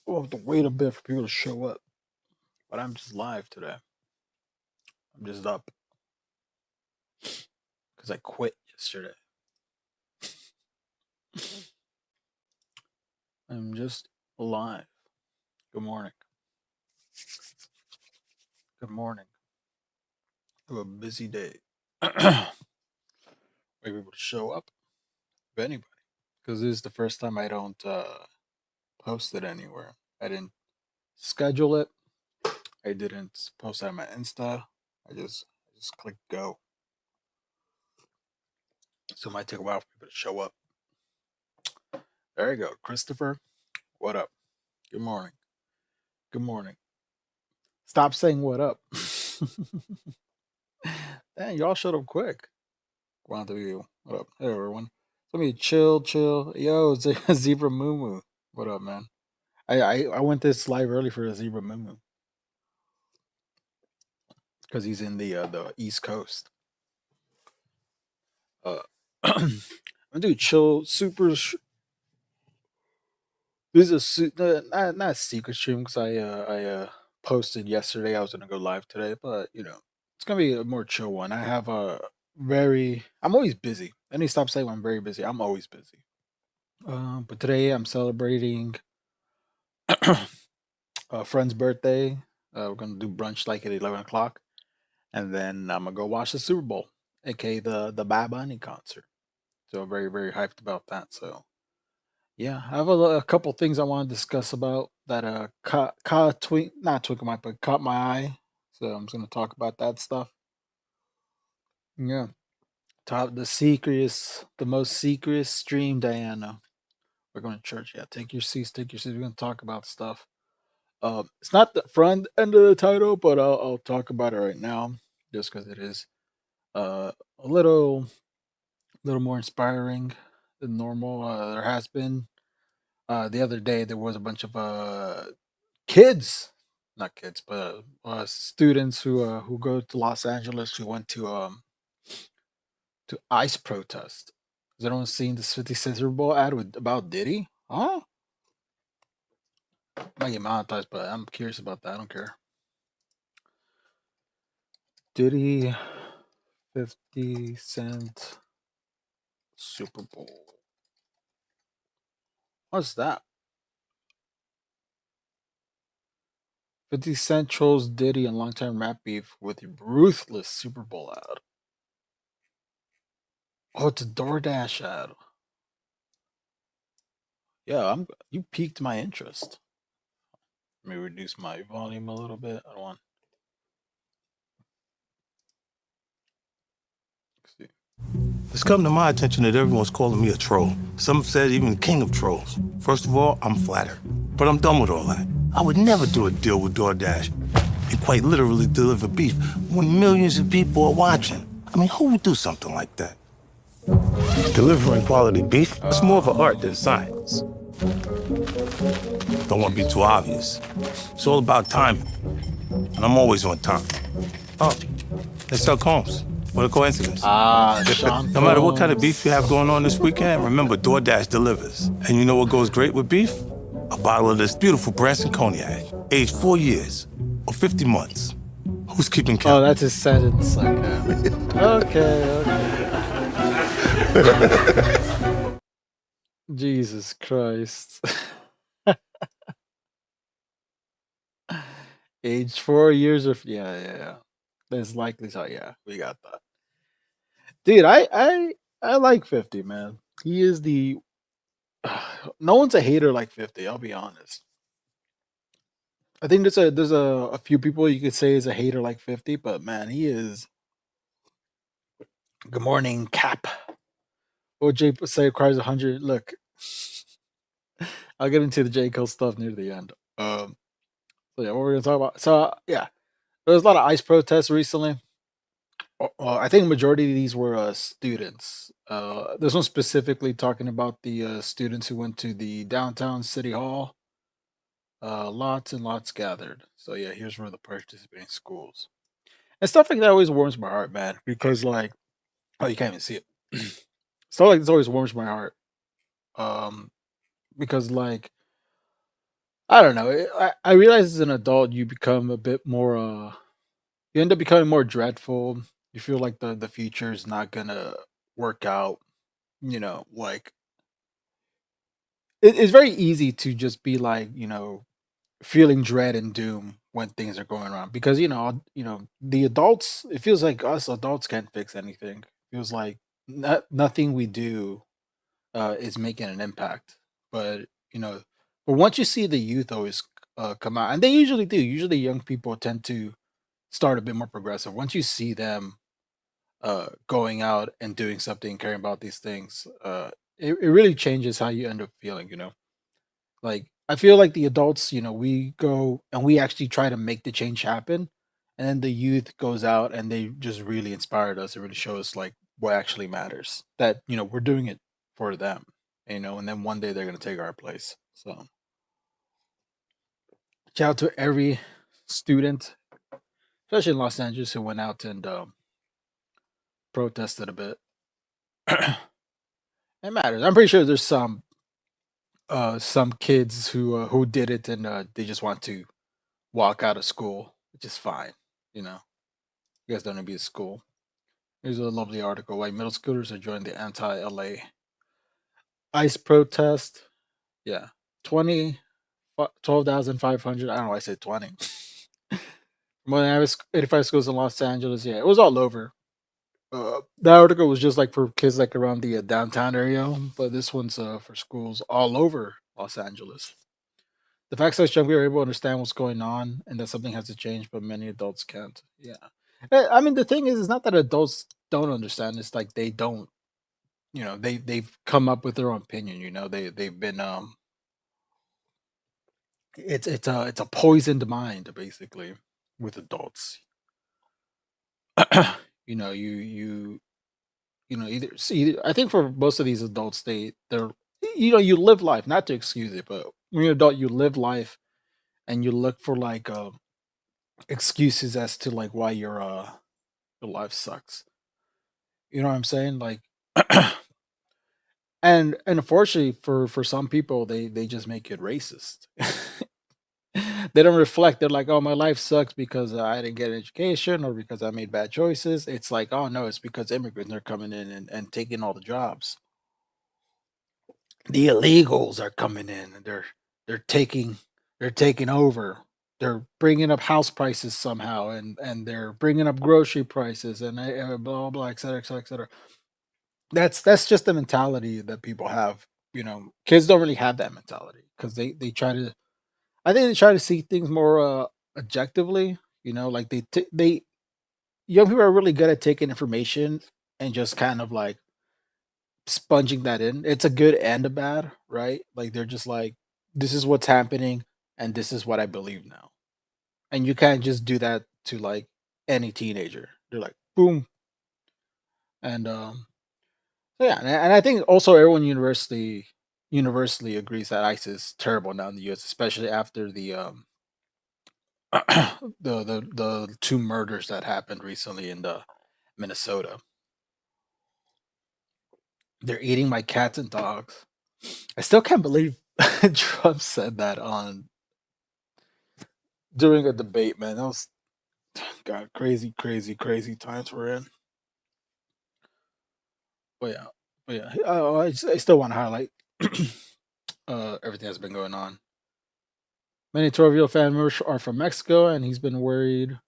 We'll have to wait a bit for people to show up. But I'm just live today. I'm just up because I quit yesterday. I'm just alive. Good morning. Good morning. Have a busy day. Wait for people to show up, if anybody. Because this is the first time I don't post it anywhere. I didn't schedule it. I didn't post it on my Insta. I just clicked go. So it might take a while for people to show up. There you go. Christopher, what up? Good morning. Good morning. Stop saying what up. Dang, y'all shut up quick. One to you. What up? Hey everyone. Let me chill. Yo, Zebra Moo. What up, man? I went this live early for the Zebra Moo because he's in the East Coast. Uh, I'm gonna do chill super. This is not a secret stream because I posted yesterday. I was gonna go live today, but it's gonna be a more chill one. I have a very. I'm always busy. I need to stop saying I'm very busy. I'm always busy. But today I'm celebrating a friend's birthday. We're gonna do brunch like at 11 o'clock, and then I'm gonna go watch the Super Bowl, aka the Bad Bunny concert. So I'm very hyped about that. So yeah, I have a couple things I want to discuss about that not twinkle my but caught my eye. So I'm just gonna talk about that stuff. Yeah, top the most secret stream, Diana. We're going to church. Yeah, take your seats. Take your seats. We're gonna talk about stuff. It's not the front end of the title, but I'll talk about it right now, just because it is a little more inspiring than normal. There has been the other day there was a bunch of kids, not kids, but students who go to Los Angeles who went to ICE protest. Has anyone seen this 50 Cent Super Bowl ad about Diddy? Huh? Might get monetized, but I'm curious about that. I don't care. Diddy 50 Cent Super Bowl. What's that? 50 Cent trolls Diddy and longtime rap beef with ruthless Super Bowl ad. Oh, it's a DoorDash ad. Yeah, you piqued my interest. Let me reduce my volume a little bit. I don't want. See. It's come to my attention that everyone's calling me a troll. Some have said even king of trolls. First of all, I'm flattered. But I'm done with all that. I would never do a deal with DoorDash and quite literally deliver beef when millions of people are watching. I mean, who would do something like that? Delivering quality beef, it's more of an art than science. Don't want to be too obvious. It's all about timing. And I'm always on time. Oh, they sell Combs. What a coincidence. Sean No matter what kind of Combs. beef you have going on this weekend, remember DoorDash delivers. And you know what goes great with beef? A bottle of this beautiful Branson cognac, aged 4 years or 50 months. Who's keeping Oh, count? that's his sentence. Okay. Jesus Christ. Age 4 years of yeah. There's likely so yeah, we got that. Dude, I like 50, man. He is the no one's a hater like 50, I'll be honest. I think there's a few people you could say is a hater like 50, but man, he is. Good morning, Cap. OJ say cries 100. Look, I'll get into the J Cole stuff near the end. So yeah, what we're gonna talk about. So yeah, there was a lot of ICE protests recently. I think majority of these were students. This one specifically talking about the students who went to the downtown city hall. Lots and lots gathered. So yeah, here's where the participating schools and stuff like that always warms my heart, man. Because like, oh, you can't even see it. Stuff like this always warms my heart. Um, because like I don't know. I realize as an adult you become a bit more you end up becoming more dreadful. You feel like the future is not gonna work out. Like it's very easy to just be like, feeling dread and doom when things are going wrong because the adults. It feels like us adults can't fix anything. It feels like nothing we do is making an impact. But you know, but once you see the youth always come out, and they usually do. Usually, young people tend to start a bit more progressive. Once you see them going out and doing something, caring about these things, it really changes how you end up feeling. Like I feel like the adults, we go and we actually try to make the change happen, and then the youth goes out and they just really inspired us. It really shows like what actually matters. That we're doing it for them, and then one day they're gonna take our place. So shout out to every student, especially in Los Angeles, who went out and protested a bit. It matters. I'm pretty sure there's some kids who did it and they just want to walk out of school, which is fine. You know, you guys don't need to be at school. Here's a lovely article: why middle schoolers are joining the anti-LA ICE protest. Yeah, 20 12,500. I don't know why I said 20. More than average 85 schools in Los Angeles. Yeah, it was all over. The article was just like for kids like around the downtown area, but this one's for schools all over Los Angeles. The fact that young people are able to understand what's going on and that something has to change, but many adults can't. Yeah, I mean the thing is, it's not that adults don't understand. It's like they don't. They've come up with their own opinion. They've been it's a poisoned mind basically with adults. you know you you either see. I think for most of these adults, they're you live life, not to excuse it, but when you're an adult, you live life and you look for like excuses as to like why your life sucks. You know what I'm saying? Like and unfortunately for some people, they just make it racist. They don't reflect. They're like, "Oh, my life sucks because I didn't get an education or because I made bad choices." It's like, "Oh no, it's because immigrants are coming in and taking all the jobs. The illegals are coming in and they're taking they're taking over. They're bringing up house prices somehow, and they're bringing up grocery prices and blah blah blah, et cetera, et cetera, et cetera." That's just the mentality that people have. Kids don't really have that mentality because they try to. I think they try to see things more objectively. Like they young people are really good at taking information and just kind of like sponging that in. It's a good and a bad, right? Like they're just like, this is what's happening, and this is what I believe now. And you can't just do that to like any teenager. They're like, boom, and so yeah, and I think also everyone universally agrees that ICE is terrible now in the U.S., especially after the the two murders that happened recently in the Minnesota. They're eating my cats and dogs. I still can't believe Trump said that on during a debate, man. That was God, crazy, crazy, crazy times we're in. But yeah, I still want to highlight everything that's been going on. Many Torville fan members are from Mexico, and he's been worried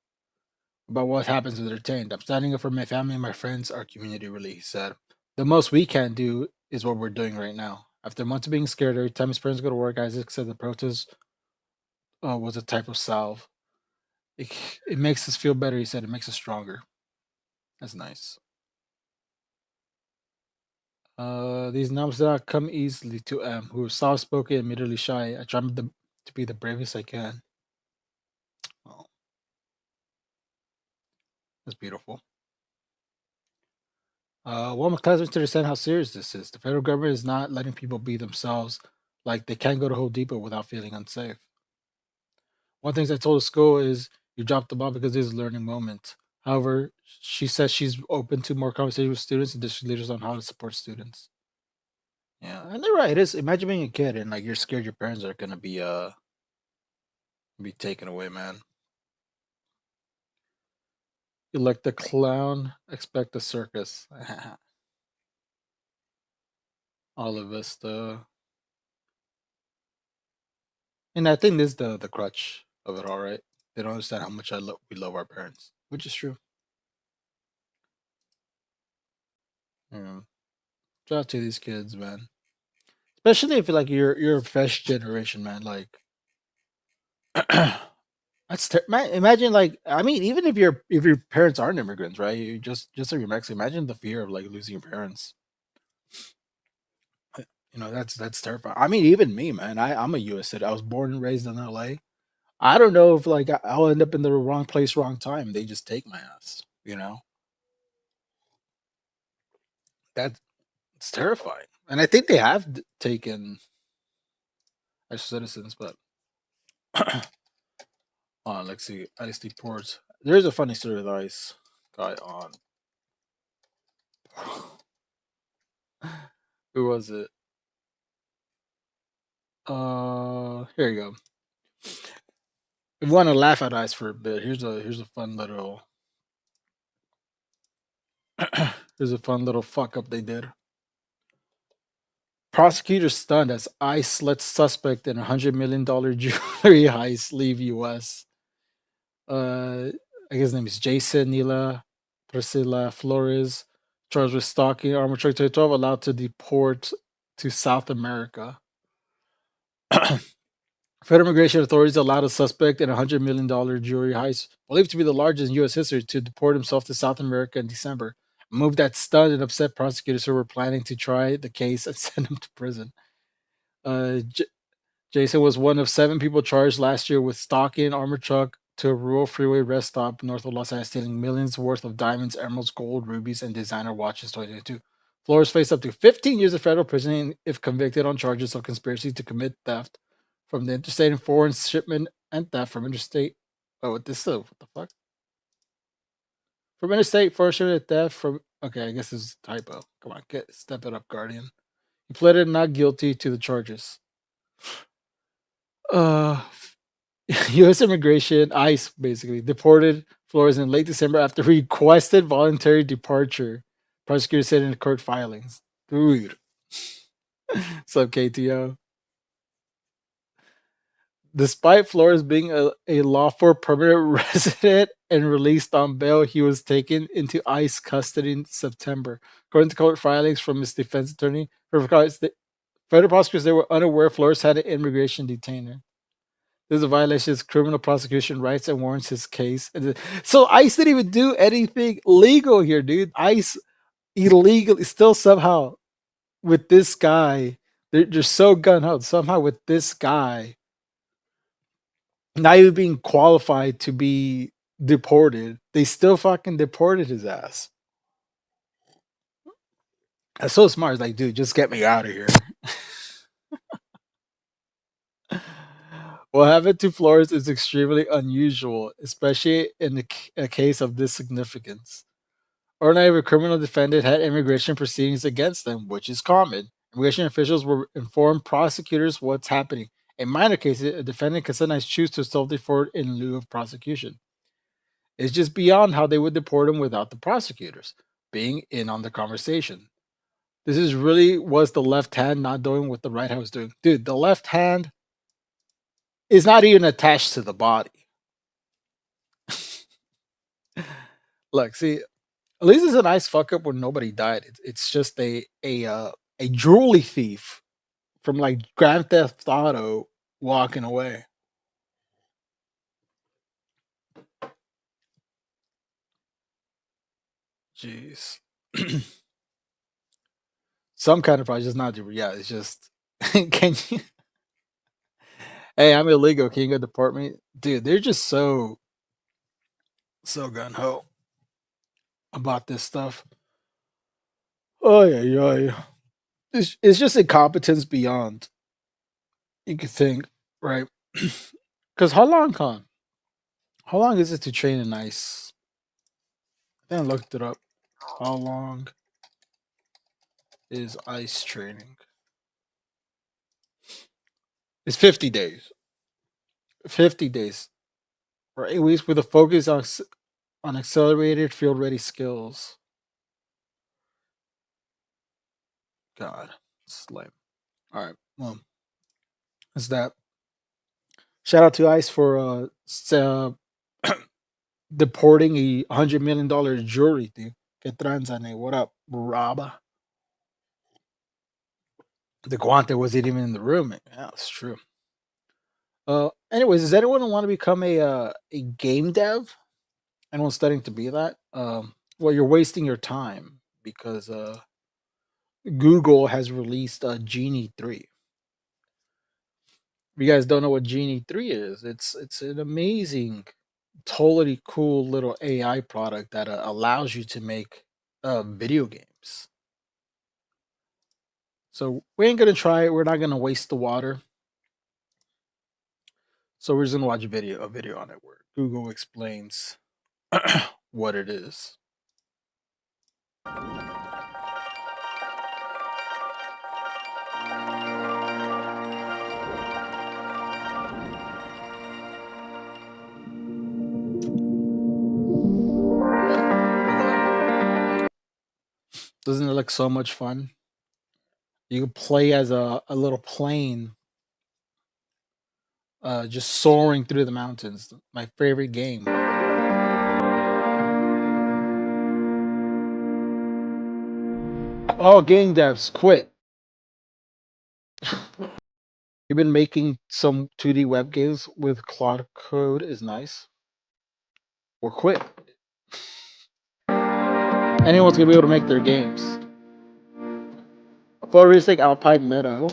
about what happens if they're detained. I'm standing up for my family and my friends, our community, really, he said. The most we can do is what we're doing right now. After months of being scared, every time his parents go to work, Isaac said the protest was a type of salve. It, it makes us feel better, he said. It makes us stronger. That's nice. These numbers do not come easily to who are soft spoken, admittedly shy. I try to be the bravest I can. Oh, that's beautiful. One of my classmates to understand how serious this is. The federal government is not letting people be themselves. Like they can't go to Home Depot without feeling unsafe. One thing I told the school is you dropped the ball because this is a learning moment. However, she says she's open to more conversation with students and district leaders on how to support students. Yeah, and they're right. It is. Imagine being a kid and like you're scared your parents are gonna be be taken away, man. Elect a clown, expect a circus. All of us, and I think this is the crutch of it all, right? They don't understand how much we love our parents, which is true. Yeah. Shout out to these kids, man. Especially if like you're a fresh generation, man. Like man, imagine like I mean, even if your parents aren't immigrants, right? You just like you're Mexican. Imagine the fear of like losing your parents. You know, that's terrifying. I mean, even me, man. I'm a U.S. citizen. I was born and raised in L.A. I don't know if like I'll end up in the wrong place, wrong time. They just take my ass. You know, that's it's terrifying. And I think they have taken as citizens, but let's see, ICE deports. There's a funny story with ICE guy on. Who was it? Here you go. If you want to laugh at ICE for a bit, here's a fun little here's a fun little fuck up they did. Prosecutors stunned as ICE lets suspect in $100 million jewelry heist leave U.S. I guess his name is Jason Nila Priscilla Flores, charged with stalking armor truck 12, allowed to deport to South America. Federal immigration authorities allowed a suspect in a $100 million jewelry heist, believed to be the largest in U.S. history, to deport himself to South America in December. A move that stunned and upset prosecutors who were planning to try the case and send him to prison. J- Jason was one of 7 people charged last year with stalking an armored truck to a rural freeway rest stop north of Los Angeles, stealing millions worth of diamonds, emeralds, gold, rubies, and designer watches. 2022. Flores faced up to 15 years of federal prison if convicted on charges of conspiracy to commit theft from the interstate and foreign shipment and theft from interstate. Oh, what the fuck? From interstate foreign shipment and theft from. Okay, I guess this is a typo. Come on, step it up, Guardian. He pleaded not guilty to the charges. Uh, U.S. immigration, ICE, basically, deported Flores in late December after he requested voluntary departure. Prosecutors said in court filings. Dude. What's up, KTO? Despite Flores being a lawful permanent resident and released on bail, he was taken into ICE custody in September. According to court filings from his defense attorney, federal prosecutors they were unaware Flores had an immigration detainer. This is a violation of criminal prosecution rights and warrants his case. So ICE didn't even do anything legal here, dude. ICE illegally still somehow with this guy. They're so gun ho. Somehow with this guy, not even being qualified to be deported, they still fucking deported his ass. That's so smart. It's like, dude, just get me out of here. What happened to Flores is extremely unusual, especially in a case of this significance. Ordinarily, a criminal defendant had immigration proceedings against them, which is common. Immigration officials will inform prosecutors what's happening. In minor cases, a defendant can sometimes choose to self-deport in lieu of prosecution. It's just beyond how they would deport him without the prosecutors being in on the conversation. This is really was the left hand not doing what the right hand was doing. Dude, the left hand is not even attached to the body. Look, see, at least it's a nice fuck up when nobody died. It's just a jewelry thief from like Grand Theft Auto walking away. Jeez. Some kind of probably just not yeah, it's just can you hey, I'm illegal, can you go deport me? Dude, they're just so gun ho about this stuff. Oh yeah. It's just incompetence beyond you could think, right? Because how long is it to train in ice? I think I looked it up. How long is ice training? It's 50 days. 50 days for 8 weeks with a focus on on accelerated field ready skills. God, slim. All right, well, is that shout out to ICE for deporting a $100 million jury, dude. Que tranzane, what up, Raba? The Guante wasn't even in the room. Yeah, that's true. Anyways, does anyone want to become a game dev? Anyone studying to be that? Well, you're wasting your time because Google has released Genie 3. If you guys don't know what Genie 3 is, it's an amazing, totally cool little AI product that allows you to make video games. So we ain't gonna try it. We're not gonna waste the water. So we're just gonna watch a video on it where Google explains what it is. Doesn't it look so much fun? You can play as a little plane, just soaring through the mountains. My favorite game. Oh, game devs, quit. You've been making some 2D web games with Claude Code is nice. Or quit. Anyone's gonna be able to make their games. Futuristic Alpine Meadow.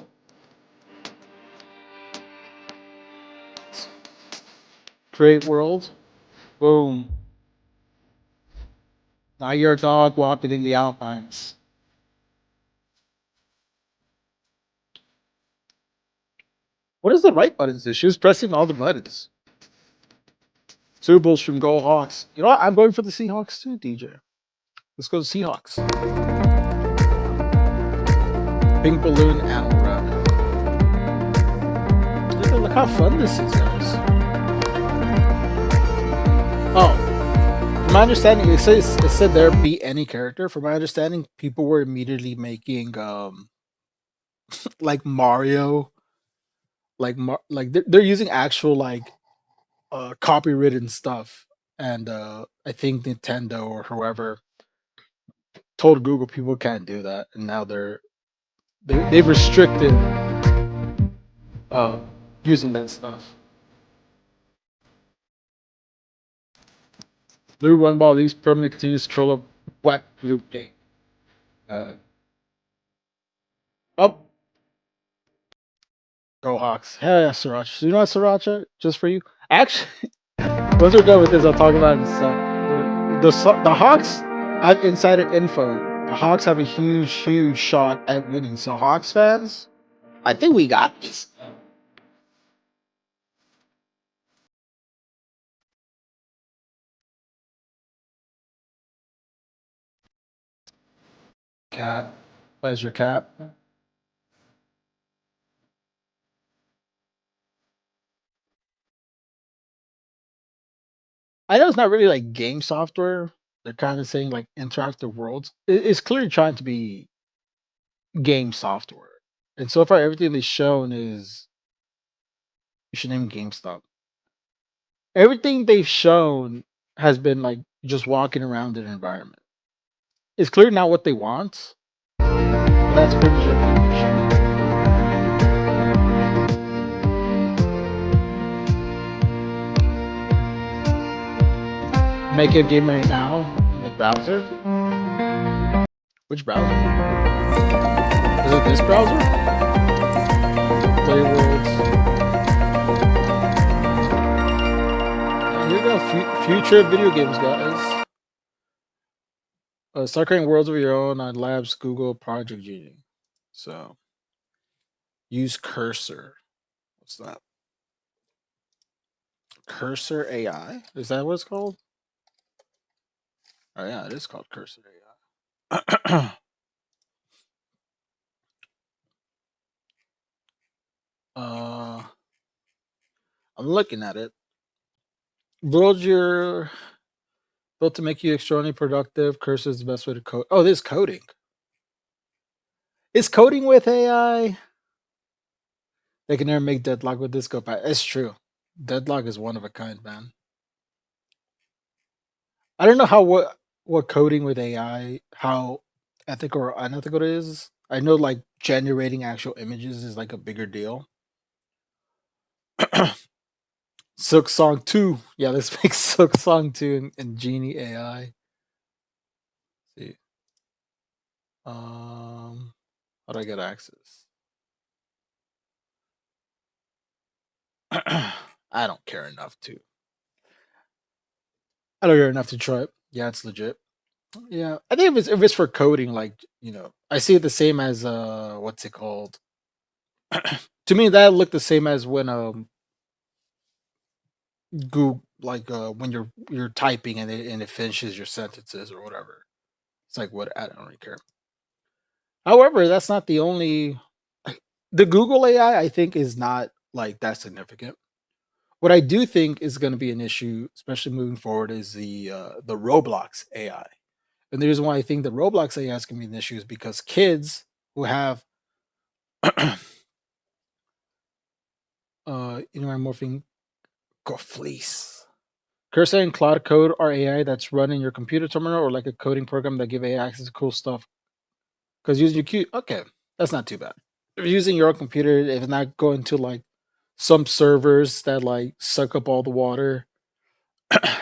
Create world. Boom. Now you're a dog walking in the Alpines. What is the right buttons? She was pressing all the buttons. Super Bowls from Go Hawks. You know what? I'm going for the Seahawks too, DJ. Let's go to Seahawks. Pink balloon animal rabbit. Look how fun this is, guys. Oh, from my understanding, it said there be any character. From my understanding, people were immediately making like Mario, like they're using actual like copywritten stuff, and I think Nintendo or whoever told Google people can't do that, and now they've restricted uh, using that stuff. Blue one ball leaves permanently continues to troll a black blue game. Uh, oh, go Hawks! Hell yeah, Sriracha. You know what, Sriracha? Just for you. Actually, once we're done with this, I'll talk about the Hawks. I've insider info. The Hawks have a huge shot at winning. So Hawks fans, I think we got this. Cat, where's your cap? I know it's not really like game software. They're kind of saying like interactive worlds. It's clearly trying to be game software. And so far, everything they've shown is you should name GameStop. Everything they've shown has been like just walking around an environment. It's clearly not what they want, but that's pretty much everything they've shown. Make a game right now in the browser. Which browser? Is it this browser? Play Worlds. Here we go. Future video games, guys. Start creating worlds of your own on Labs, Google, Project Genie. So use Cursor. What's that? Cursor AI? Is that what it's called? Oh yeah, it is called Cursor AI. uh, I'm looking at it. Build your built to make you extraordinarily productive. Cursor is the best way to code. Oh, this coding. Is coding with AI? They can never make Deadlock with this go back. It's true. Deadlock is one of a kind, man. I don't know how what coding with AI, how ethical or unethical it is. I know like generating actual images is like a bigger deal. Silk Song 2. Yeah, let's make Silk Song 2 and Genie AI. See. How do I get access? I don't care enough to. I don't care enough to try it. Yeah, it's legit. Yeah, I think if it's for coding, like I see it the same as what's it called? To me, that looked the same as when Google, like when you're typing and it finishes your sentences or whatever. It's like what I don't really care. However, that's not the only. The Google AI I think is not like that significant. What I do think is going to be an issue, especially moving forward, is the Roblox AI. And the reason why I think the Roblox AI is going to be an issue is because kids who have morphing fleece. Cursor and Cloud Code are AI that's run in your computer terminal or like a coding program that give AI access to cool stuff. Because using your okay, that's not too bad. If you're using your own computer, if it's not going to like some servers that like suck up all the water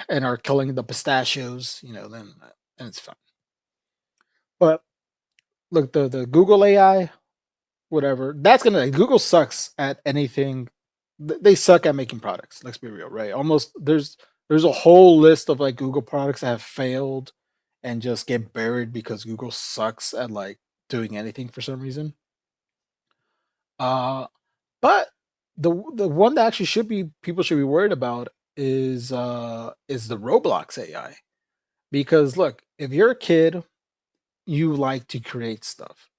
and are killing the pistachios, then it's fine. But look, the Google AI, whatever, that's gonna Google sucks at anything. They suck at making products. Let's be real, right? Almost there's a whole list of like Google products that have failed and just get buried because Google sucks at like doing anything for some reason. Uh, but the one that actually should be people should be worried about is the Roblox AI. Because look, if you're a kid, you like to create stuff.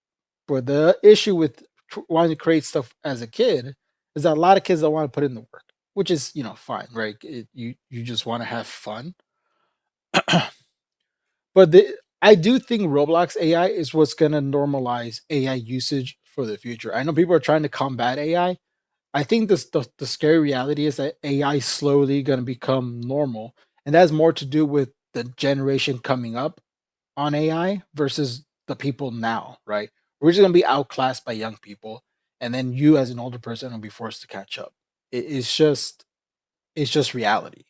But the issue with wanting to create stuff as a kid is that a lot of kids don't want to put in the work, which is fine, right? You just want to have fun. But I do think Roblox AI is what's going to normalize AI usage for the future. I know people are trying to combat AI. I think the scary reality is that AI is slowly going to become normal, and that has more to do with the generation coming up on AI versus the people now, right? We're just gonna be outclassed by young people, and then you as an older person will be forced to catch up. It's just reality.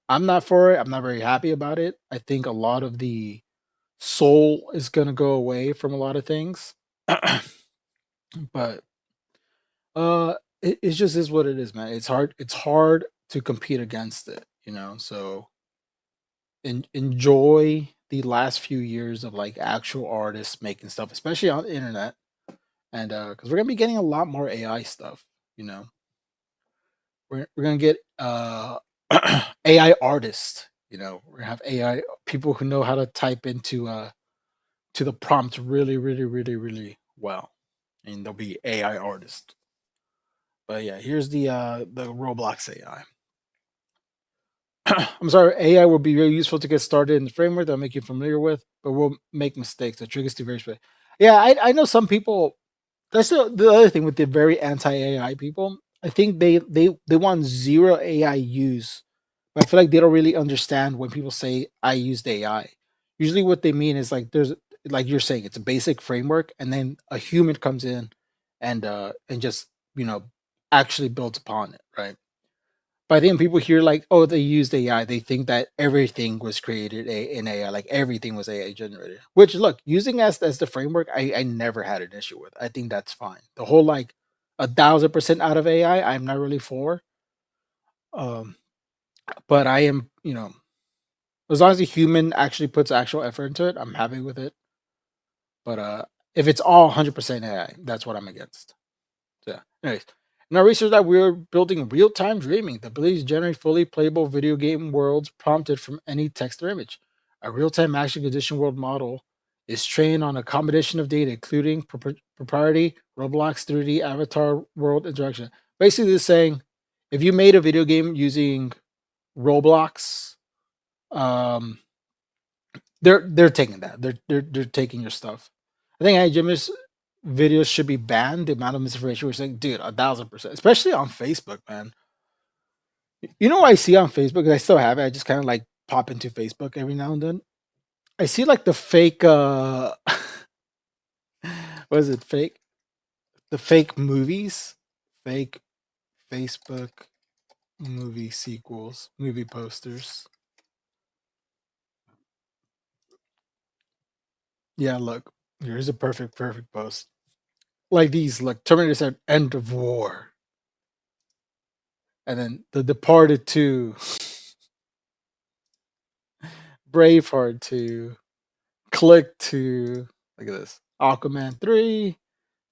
I'm not for it. I'm not very happy about it. I think a lot of the soul is gonna go away from a lot of things. But it just is what it is, man. It's hard to compete against it, so enjoy the last few years of like actual artists making stuff, especially on the internet. And because we're gonna be getting a lot more AI stuff, you know, we're gonna get AI artists. We're gonna have AI people who know how to type into to the prompt really, really, really, really well, and they'll be AI artists. But yeah, here's the Roblox AI. I'm sorry, AI will be very useful to get started in the framework that'll make you familiar with, but will make mistakes. The trick is to very specific. Yeah, I know some people. That's the other thing with the very anti AI people. I think they want zero AI use, but I feel like they don't really understand when people say I used AI. Usually, what they mean is like there's like you're saying it's a basic framework, and then a human comes in and just actually builds upon it, right? But I think when people hear like, oh, they used AI, they think that everything was created in AI, like everything was AI generated. Which, look, using as the framework, I never had an issue with. I think that's fine. The whole like 1,000% out of AI, I'm not really for. Um, but I am, as long as a human actually puts actual effort into it, I'm happy with it. But if it's all 100% AI, that's what I'm against. So, yeah. Anyways, in our research that we're building real-time dreaming, the ability to generate fully playable video game worlds prompted from any text or image. A real-time action condition world model is trained on a combination of data, including proprietary Roblox 3D avatar world interaction. Basically, it's saying If you made a video game using Roblox, um, they're taking that. They're taking your stuff. I think Jimmy's videos should be banned. The amount of misinformation we're saying, dude, 1,000%, especially on Facebook, man. You know what I see on Facebook? 'Cause I still have it. I just kind of like pop into Facebook every now and then. I see like the fake what is it? Fake the fake movies, fake Facebook movie sequels, movie posters. Yeah, look, here's a perfect post. Like these, like Terminator said, "End of War," and then The Departed 2, Braveheart 2, Click 2. Look at this, Aquaman 3,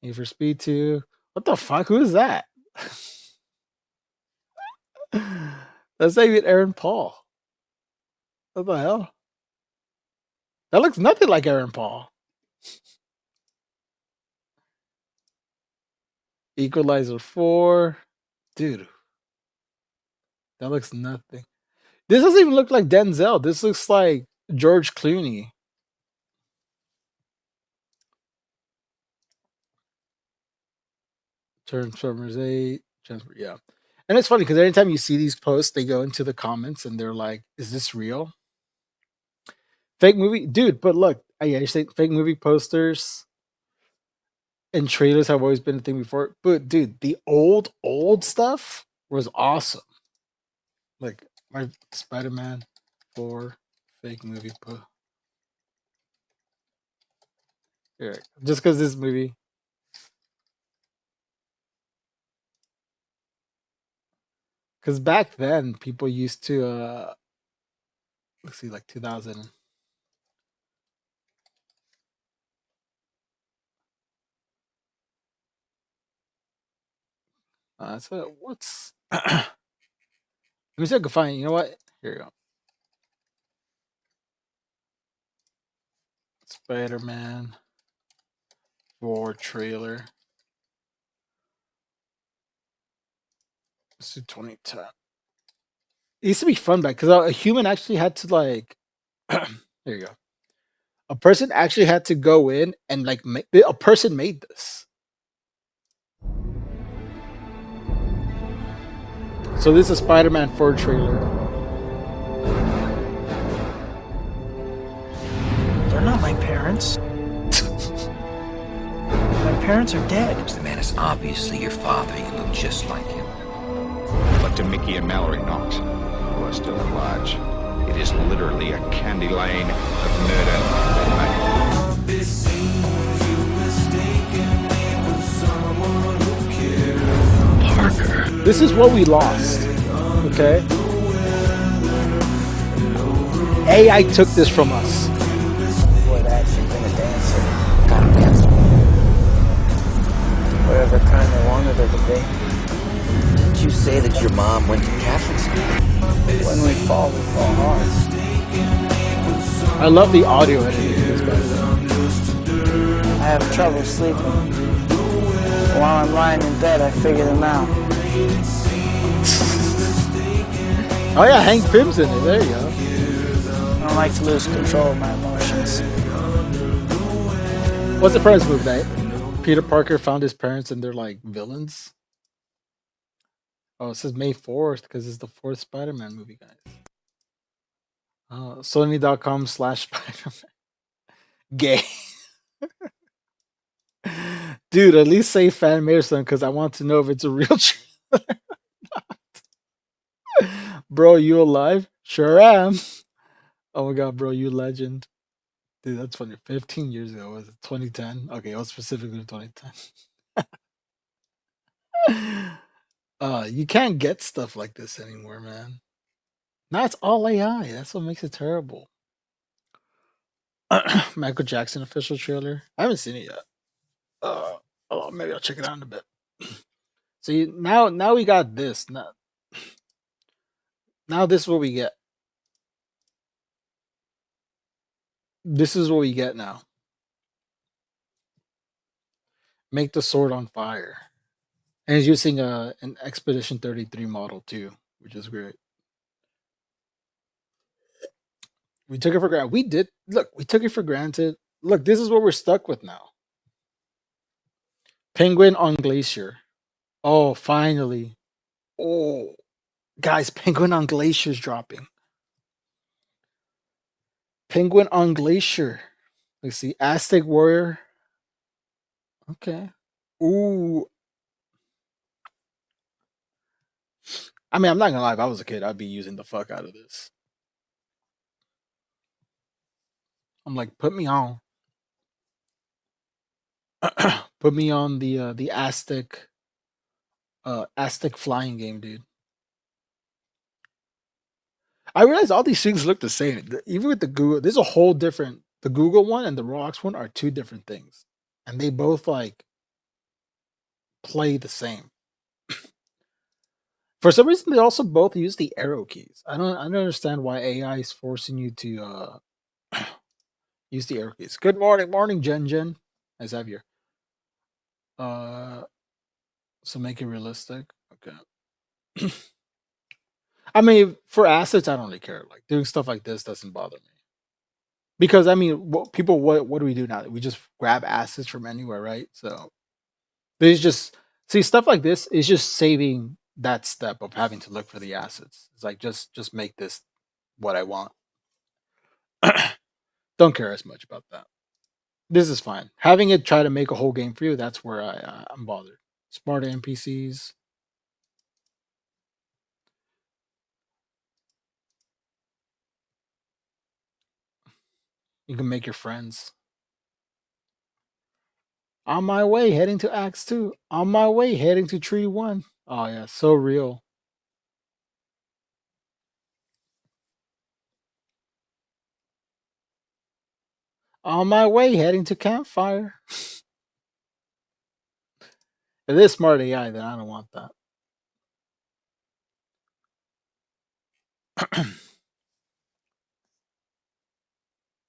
Need for Speed 2. What the fuck? Who is that? That's not even Aaron Paul. What the hell? That looks nothing like Aaron Paul. Equalizer 4. Dude, that looks nothing. This doesn't even look like Denzel. This looks like George Clooney. Transformers 8. Yeah. And it's funny because anytime you see these posts, they go into the comments and they're like, is this real? Fake movie? Dude, but look, you're saying fake movie posters and trailers have always been a thing before. But dude, the old stuff was awesome. Like my Spider-Man 4 fake movie here. Just because this movie. Because back then people used to let's see, like 2000. So what's let me see if I can find, you know what? Here you go. Spider-Man 4 trailer. Let's do 2010. It used to be fun back because a human actually had to like there you go. A person actually had to go in and like make a person made this. So this is Spider-Man 4 trailer. They're not my parents. My parents are dead. The man is obviously your father. You look just like him. But to Mickey and Mallory Knox, who are still at large, it is literally a candy lane of murder and mayhem. Parker. This is what we lost. Okay? AI took this from us. Boy, that should been a dancer. Whatever kind they wanted her to be. Did you say that your mom went to Catholic school? When we fall hard. I love the audio editing in this, by the way. I have trouble sleeping. While I'm lying in bed, I figure them out. Oh yeah, Hank Pym's in it. There you go. I don't like to lose control of my emotions. What's the premise move, Nate? Peter Parker found his parents and they're like villains. Oh, it says May 4th because it's the 4th Spider-Man movie, guys. Sony.com/Spider-Man. Gay. Dude, at least say fan made or something because I want to know if it's a real trailer or not. Bro, you alive? Sure am. Oh my god, bro, you legend. Dude, that's funny. 15 years ago, was it 2010? Okay, it was specifically 2010. You can't get stuff like this anymore, man. Now it's all AI. That's what makes it terrible. Michael Jackson official trailer. I haven't seen it yet. Oh, maybe I'll check it out in a bit. So now we got this. Now this is what we get. This is what we get now. Make the sword on fire. and he's using an Expedition 33 model too, which is great. We took it for granted. We did look. We took it for granted. Look, this is what we're stuck with now. Penguin on Glacier. Oh, finally. Oh, guys, Penguin on Glacier's dropping. Penguin on Glacier. Let's see. Aztec Warrior. Okay. Ooh. I mean, I'm not gonna lie. If I was a kid, I'd be using the fuck out of this. I'm like, put me on. Put me on the Aztec flying game, dude. I realize all these things look the same. Even with the Google, there's a whole different. The Google one and the Roblox one are two different things, and they both like play the same. For some reason, they also both use the arrow keys. I don't understand why AI is forcing you to use the arrow keys. Good morning, Jen. Nice to have you. So make it realistic. Okay. I mean, for assets, I don't really care. Like doing stuff like this doesn't bother me because I mean, what do we do now? We just grab assets from anywhere, right? So there's just see stuff like this is just saving that step of having to look for the assets. It's like just make this what I want. Don't care as much about that. This is fine. Having it try to make a whole game for you, that's where I'm bothered. Smart NPCs. You can make your friends. On my way, heading to Acts 2. On my way, heading to Tree 1. Oh, yeah, so real. On my way, heading to Campfire. If it is smart AI, then I don't want that.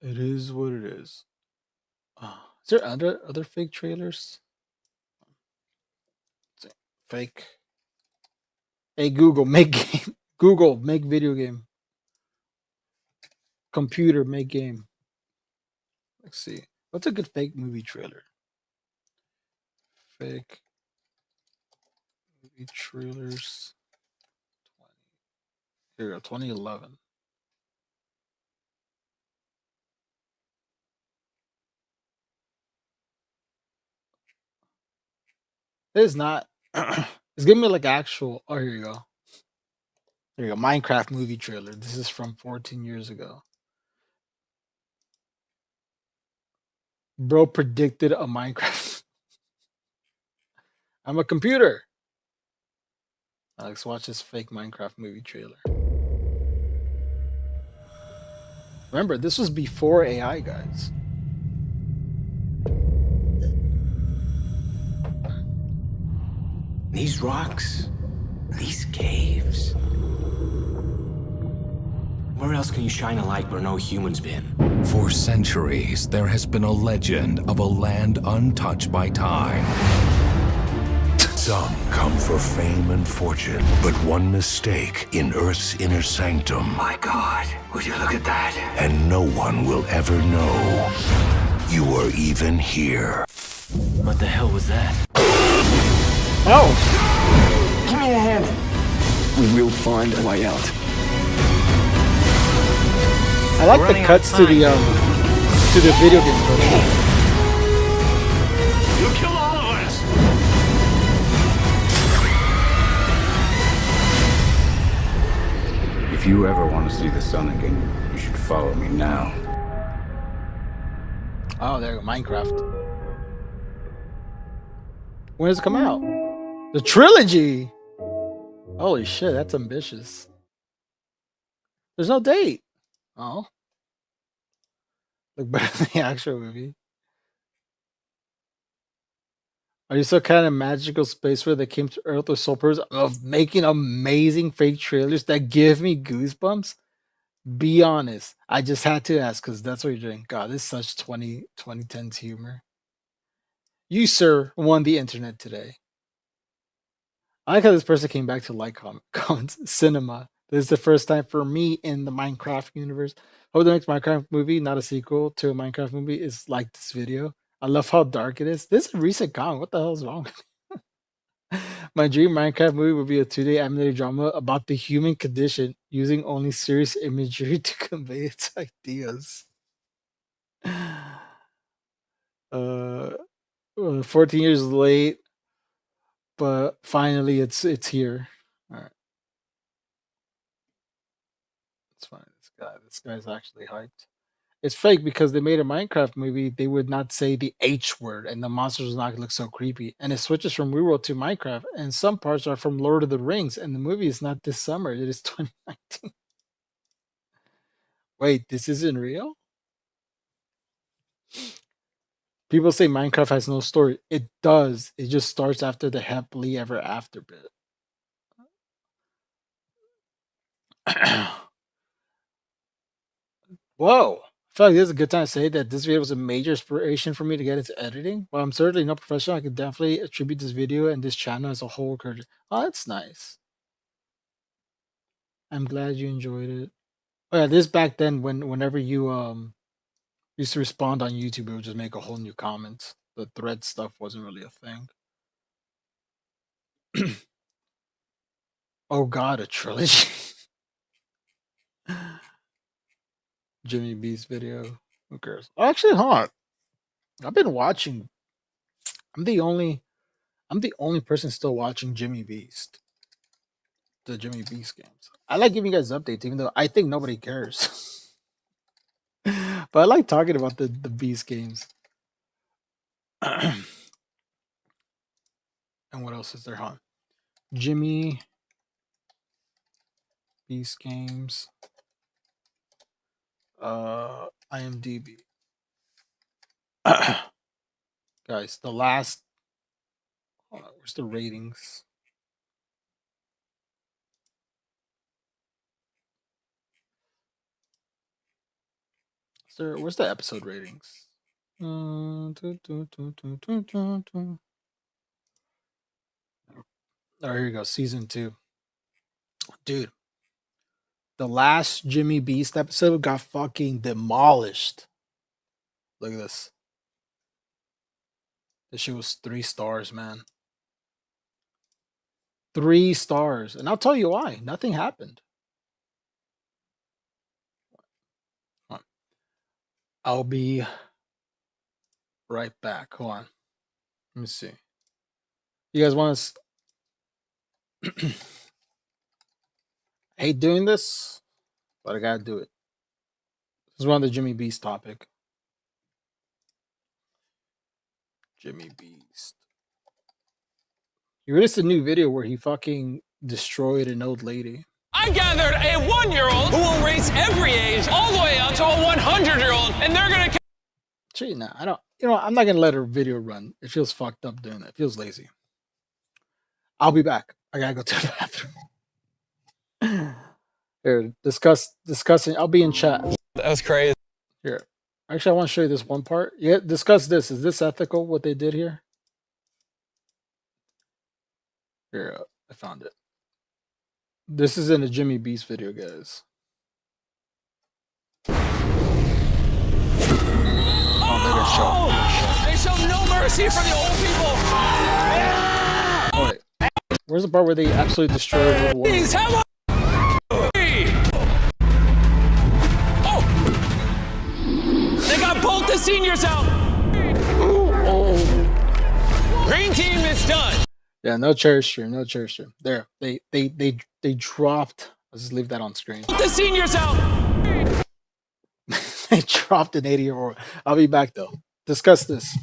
It is what it is. Is there other fake trailers? Let's see. Fake. Hey Google, make game. Google, make video game. Computer, make game. Let's see. What's a good fake movie trailer? Fake movie trailers. Here we go, 2011. It is not. It's giving me like actual. Oh, here you go. There you go. Minecraft movie trailer. This is from 14 years ago. Bro predicted a Minecraft. I'm a computer. Let's watch this fake Minecraft movie trailer. Remember, this was before AI, guys. These rocks, these caves. Where else can you shine a light where no human's been? For centuries, there has been a legend of a land untouched by time. Some come for fame and fortune, but one mistake in Earth's inner sanctum, My God, would you look at that? and no one will ever know you are even here. What the hell was that? Oh, Give me a hand. We will find a way out. I like the Running cuts out of to the video game version. You kill all of us. If you ever want to see the sun again, you should follow me now. Oh, there you go. Minecraft. When does it come out? The trilogy. Holy shit, that's ambitious. There's no date. Oh. Look better than the actual movie. Are you some kind of magical space where they came to Earth with sole purpose of making amazing fake trailers that give me goosebumps? Be honest. I just had to ask because that's what you're doing. God, this is such 2010s humor. You, sir, won the internet today. I like how this person came back to like comments cinema. This is the first time for me in the Minecraft universe. Hope the next Minecraft movie, not a sequel to a Minecraft movie, is like this video. I love how dark it is. This is a recent comment. What the hell is wrong with me? My dream Minecraft movie would be a 2-day animated drama about the human condition using only serious imagery to convey its ideas. 14 years late, but finally it's here. All right, it's fine. This guy's actually hyped. It's fake because they made a Minecraft movie. They would not say the H word, and the monsters would not look so creepy. And it switches from ReWorld to Minecraft, and some parts are from Lord of the Rings. And the movie is not this summer; it is 2019. Wait, this isn't real? People say Minecraft has no story. It does. It just starts after the happily ever after bit. Whoa. I feel like this is a good time to say that this video was a major inspiration for me to get into editing. While I'm certainly no professional, I could definitely attribute this video and this channel as a whole. Oh, that's nice. I'm glad you enjoyed it. Oh yeah, this back then whenever you used to respond on YouTube, it would just make a whole new comment. The thread stuff wasn't really a thing. Oh god, a trilogy. Jimmy B's video. Who cares? Oh, actually, hold on. I've been watching. I'm the only person still watching Jimmy Beast. The Jimmy Beast games. I like giving you guys updates, even though I think nobody cares. But I like talking about the Beast games. And what else is there, huh? Jimmy Beast games. IMDb. Guys, the last. Hold on, where's the ratings? Where's the episode ratings? Oh, here you go. Season 2. Dude, the last Jimmy Beast episode got fucking demolished. Look at this. This shit was 3 stars, man. 3 stars. And I'll tell you why. Nothing happened. I'll be right back. Hold on. Let me see. You guys want to... I hate doing this, but I gotta do it. This is one of the Jimmy Beast topic. Jimmy Beast. You released a new video where he fucking destroyed an old lady. I gathered a 1-year-old who will race every age all the way up to a 100-year-old, and they're gonna. Gee, nah, I don't. You know, I'm not gonna let her video run. It feels fucked up doing that. It feels lazy. I'll be back. I gotta go to the bathroom. Here, discussing. I'll be in chat. That was crazy. Here, actually, I want to show you this one part. Yeah, discuss this. Is this ethical? What they did here? Here, I found it. This is in a Jimmy Beast video, guys. Oh, they show no mercy for the old people. Oh, wait. Where's the part where they absolutely destroy the world? Please, how much? Oh, they got both the seniors out. Green team is done. Yeah, no cherry stream, no cherry stream. There, they dropped. Let's just leave that on screen. The seniors out. They dropped an 80-year-old. I'll be back though. Discuss this.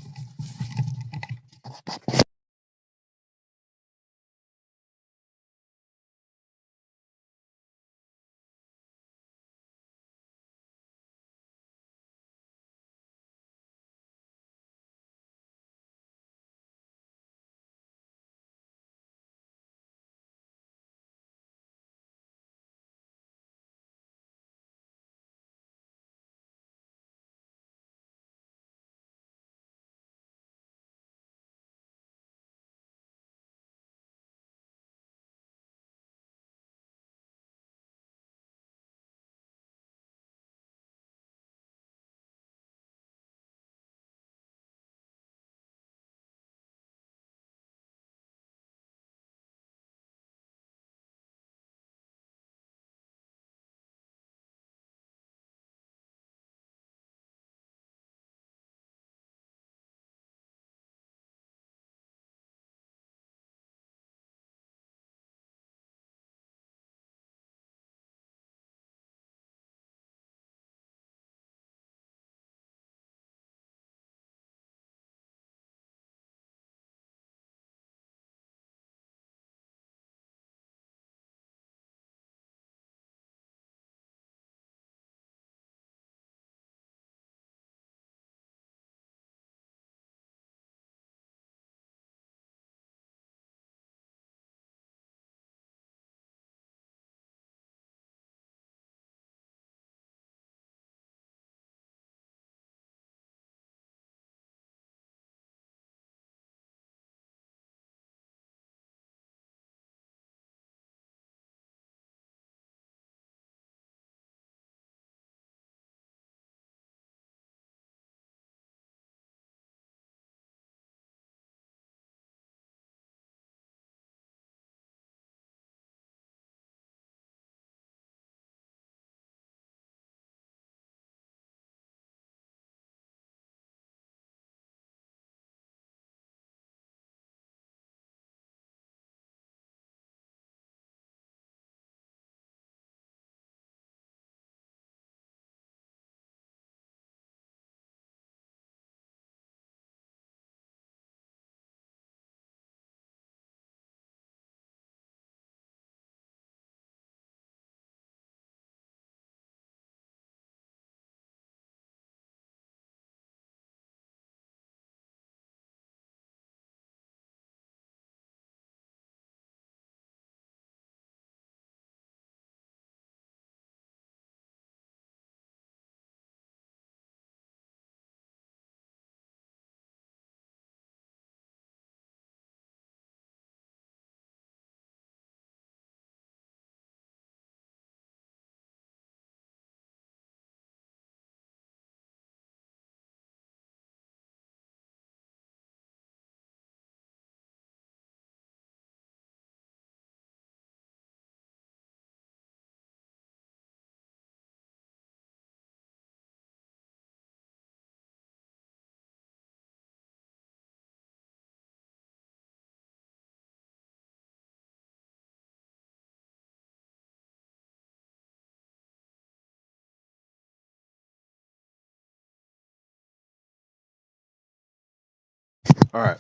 All right.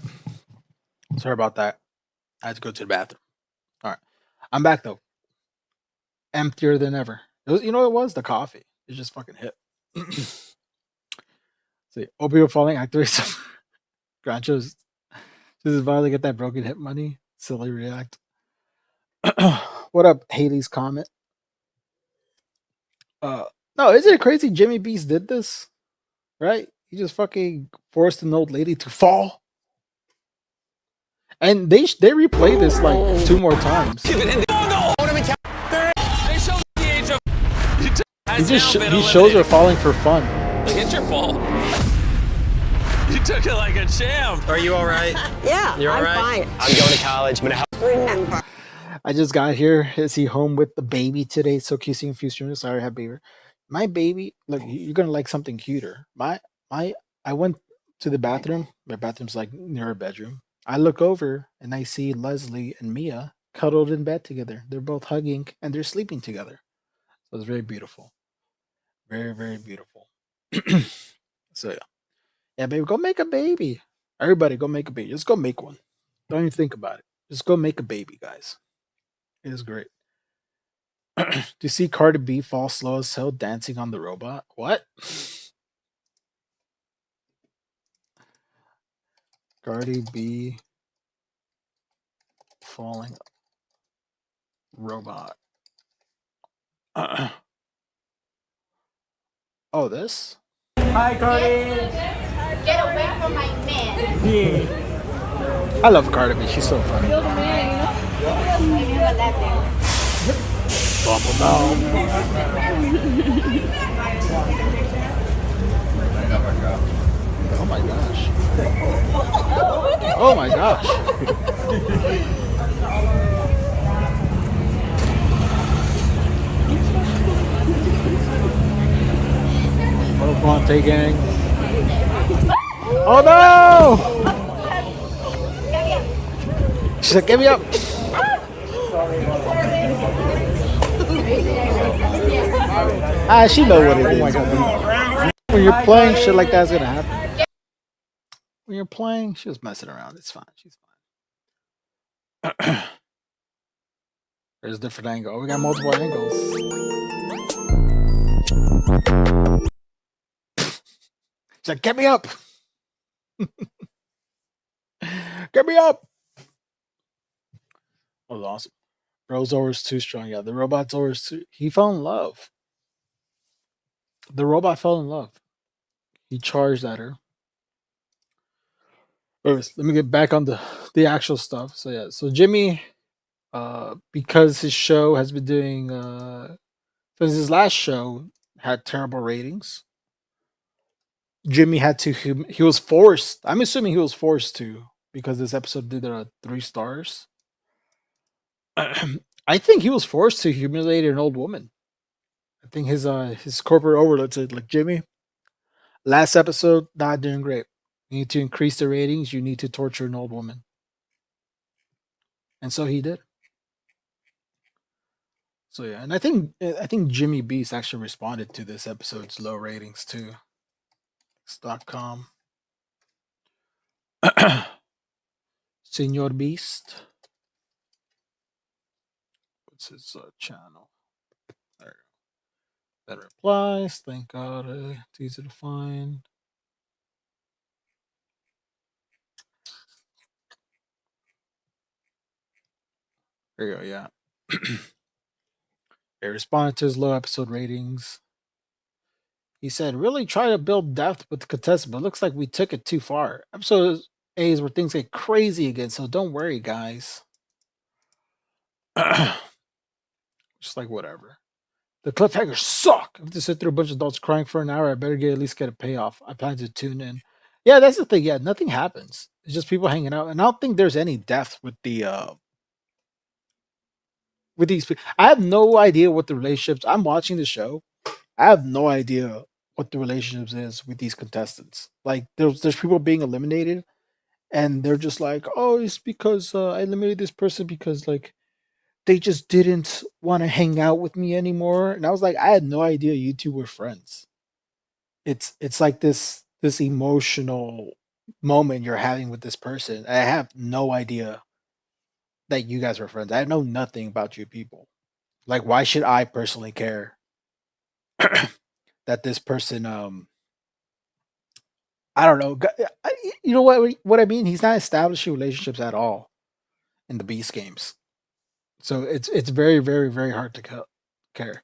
Sorry about that. I had to go to the bathroom. All right. I'm back though. Emptier than ever. It was, you know what it was? The coffee. It just fucking hit. See, opioid falling activates Grancho's. This is finally get that broken hip money. Silly react. What up, Haley's comment? No, isn't it crazy? Jimmy Beast did this, right? He just fucking forced an old lady to fall, and they replay this like 2 more times. He shows her falling for fun. It's your fault. You took it like a champ. Are you all right? Yeah, You're all I'm right? fine. I'm going to college. I'm gonna help. Remember. I just got here. Is he home with the baby today? So kissing a few streamers. Sorry, I have baby. My baby, look, you're gonna like something cuter. I went to the bathroom. My bathroom's like near her bedroom. I look over and I see Leslie and Mia cuddled in bed together. They're both hugging and they're sleeping together. So it's very beautiful. Very, very beautiful. So yeah. Yeah, baby, go make a baby. Everybody go make a baby. Just go make one. Don't even think about it. Just go make a baby, guys. It is great. Do you see Cardi B fall slow as hell dancing on the robot? What? Cardi B falling robot. Oh, this? Hi, Cardi. Get away from my man. I love Cardi B. She's so funny. Remember that thing. Bumble down. Oh my gosh. Oh my gosh. Oh, Bonte gang. Oh no! She's like, get me up. She know what it is. When you're playing shit like that's gonna happen. When you're playing, she was messing around. It's fine. She's fine. There's a different angle. Oh, we got multiple angles. She's like, get me up. Get me up. That was awesome. Bro's always too strong. Yeah, the robot's always too. He fell in love. The robot fell in love. He charged at her. Anyways, let me get back on the actual stuff. So yeah, so Jimmy, because his show has been doing, because his last show had terrible ratings. Jimmy had to. He was forced. I'm assuming he was forced to because this episode did 3 stars. I think he was forced to humiliate an old woman. I think his corporate overlord said, like, Jimmy, last episode not doing great. You need to increase the ratings. You need to torture an old woman. And so he did. So yeah, and I think Jimmy Beast actually responded to this episode's low ratings too. X.com. Senor Beast. What's his channel? There. That replies. Thank God. It's easy to find. There you go. Yeah. They responded to his low episode ratings. He said, really try to build depth with the contestant, but it looks like we took it too far. Episode A is where things get crazy again, so don't worry, guys. Just like whatever. The cliffhangers suck. I have to sit through a bunch of adults crying for an hour. I better at least get a payoff. I plan to tune in. Yeah, that's the thing. Yeah, nothing happens. It's just people hanging out. And I don't think there's any depth with these people. I have no idea what the relationships. I'm watching the show. I have no idea what the relationships is with these contestants. Like there's people being eliminated, and they're just like, oh, it's because I eliminated this person because like they just didn't want to hang out with me anymore. And I was like, I had no idea you two were friends. It's like this emotional moment you're having with this person. I have no idea that you guys were friends. I know nothing about you people. Like, why should I personally care that this person I don't know. You know what I mean? He's not establishing relationships at all in the Beast games, so it's very very very hard to care.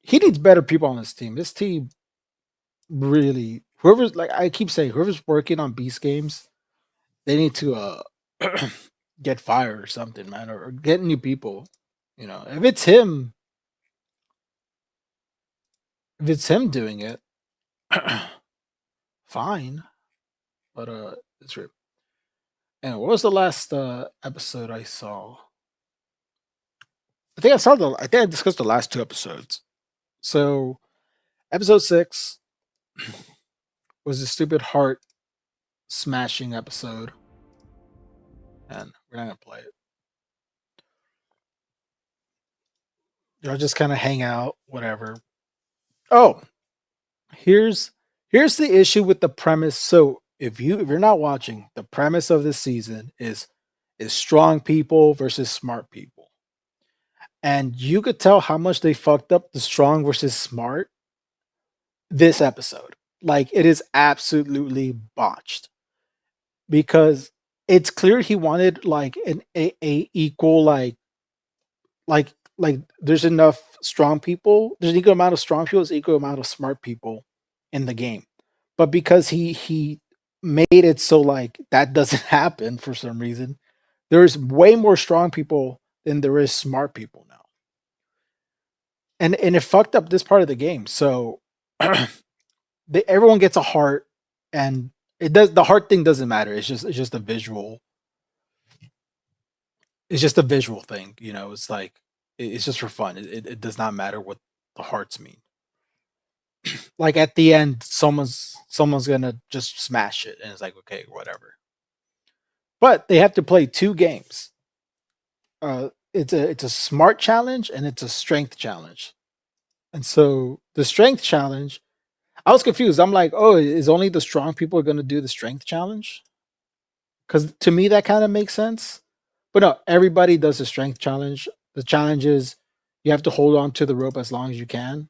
He needs better people on his team. This team really, whoever's like I keep saying, whoever's working on Beast games, they need to get fired or something, man, or get new people. You know, if it's him doing it, fine. But it's weird. And what was the last episode I saw? I think I discussed the last two episodes. So episode 6 was a stupid heart smashing episode. And we're not gonna play it. Y'all just kind of hang out, whatever. Oh, here's the issue with the premise. So if you're not watching, the premise of this season is strong people versus smart people. And you could tell how much they fucked up the strong versus smart this episode. Like, it is absolutely botched because it's clear he wanted like a equal like there's enough strong people, there's an equal amount of strong people, there's an equal amount of smart people in the game. But because he made it so like that doesn't happen for some reason, there's way more strong people than there is smart people now. And it fucked up this part of the game. So everyone gets a heart, and the heart thing doesn't matter. It's just a visual. It's just a visual thing, you know. It's like it's just for fun. It does not matter what the hearts mean. Like at the end, someone's gonna just smash it, and it's like okay, whatever. But they have to play two games. It's a smart challenge and it's a strength challenge. And so the strength challenge, I was confused. I'm like, oh, is only the strong people going to do the strength challenge? Because to me, that kind of makes sense. But no, everybody does the strength challenge. The challenge is you have to hold on to the rope as long as you can.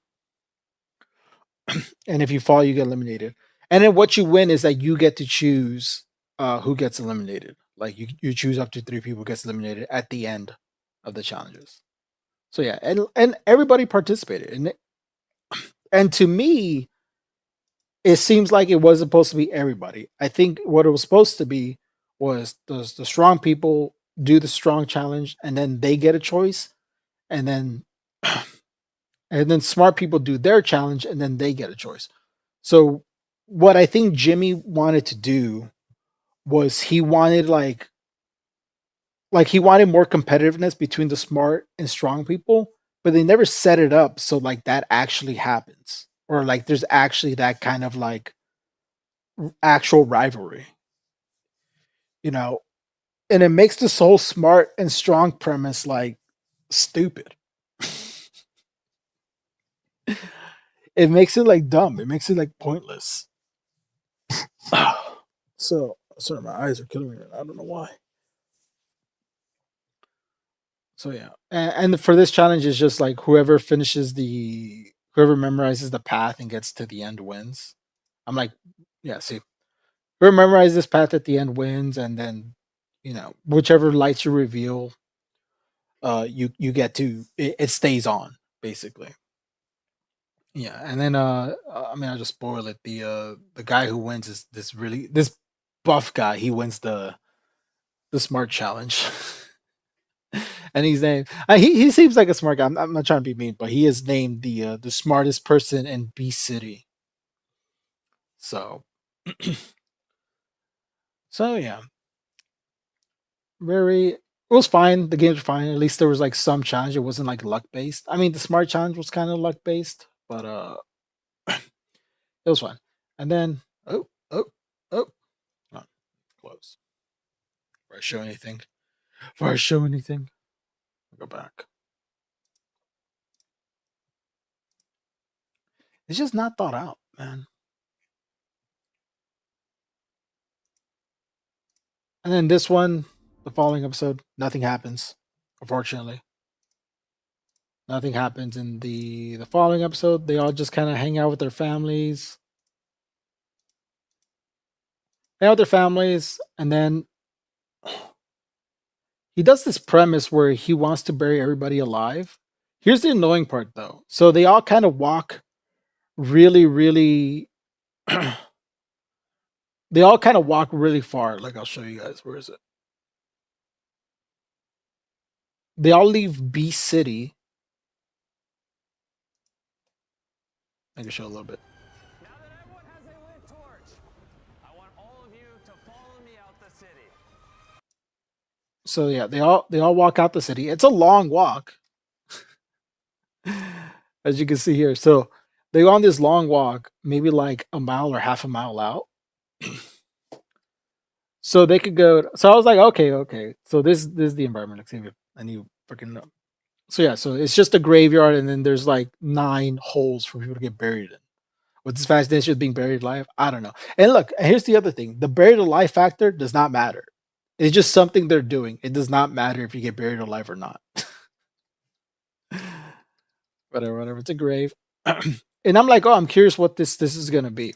And if you fall, you get eliminated. And then what you win is that you get to choose who gets eliminated. Like you choose up to 3 people gets eliminated at the end of the challenges. So yeah, and everybody participated. And to me, it seems like it was supposed to be everybody. I think what it was supposed to be was the strong people do the strong challenge and then they get a choice, and then smart people do their challenge and then they get a choice. So what I think Jimmy wanted to do was he wanted he wanted more competitiveness between the smart and strong people, but they never set it up so like that actually happens, or like there's actually that kind of like actual rivalry, you know. And it makes this whole smart and strong premise like stupid. It makes it like dumb. It makes it like pointless. So sorry, my eyes are killing me. I don't know why. So yeah, and for this challenge is just like whoever memorizes the path and gets to the end wins. I'm like, yeah, see, whoever memorizes this path at the end wins, and then whichever lights you reveal, you get to it stays on basically. Yeah, and then I mean I'll just spoil it. The guy who wins is this buff guy. He wins the smart challenge. And he's named. He seems like a smart guy. I'm not trying to be mean, but he is named the smartest person in Beast City. So, so yeah, it was fine. The games were fine. At least there was like some challenge. It wasn't like luck based. I mean, the smart challenge was kind of luck based, but it was fun. And then oh, come on, close. Before I show anything. Go back. It's just not thought out, man. And then this one, the following episode, nothing happens. Unfortunately, nothing happens in the following episode. They all just kind of hang out with their families. Hang out with their families, and then he does this premise where he wants to bury everybody alive. Here's the annoying part, though. So they all kind of walk really, really. They all kind of walk really far. Like, I'll show you guys. Where is it? They all leave B City. I can show a little bit. Now that everyone has a lit torch, I want all of you to follow me out the city. So yeah, they all walk out the city. It's a long walk, as you can see here. So they go on this long walk, maybe like a mile or half a mile out. So they could go. So I was like, okay. So this is the environment. Like, see if any freaking know. So yeah, so it's just a graveyard, and then there's like 9 holes for people to get buried in. What's this fascination with being buried alive? I don't know. And look, here's the other thing: the buried alive factor does not matter. It's just something they're doing. It does not matter if you get buried alive or not. Whatever. It's a grave. And I'm like, oh, I'm curious what this is gonna be.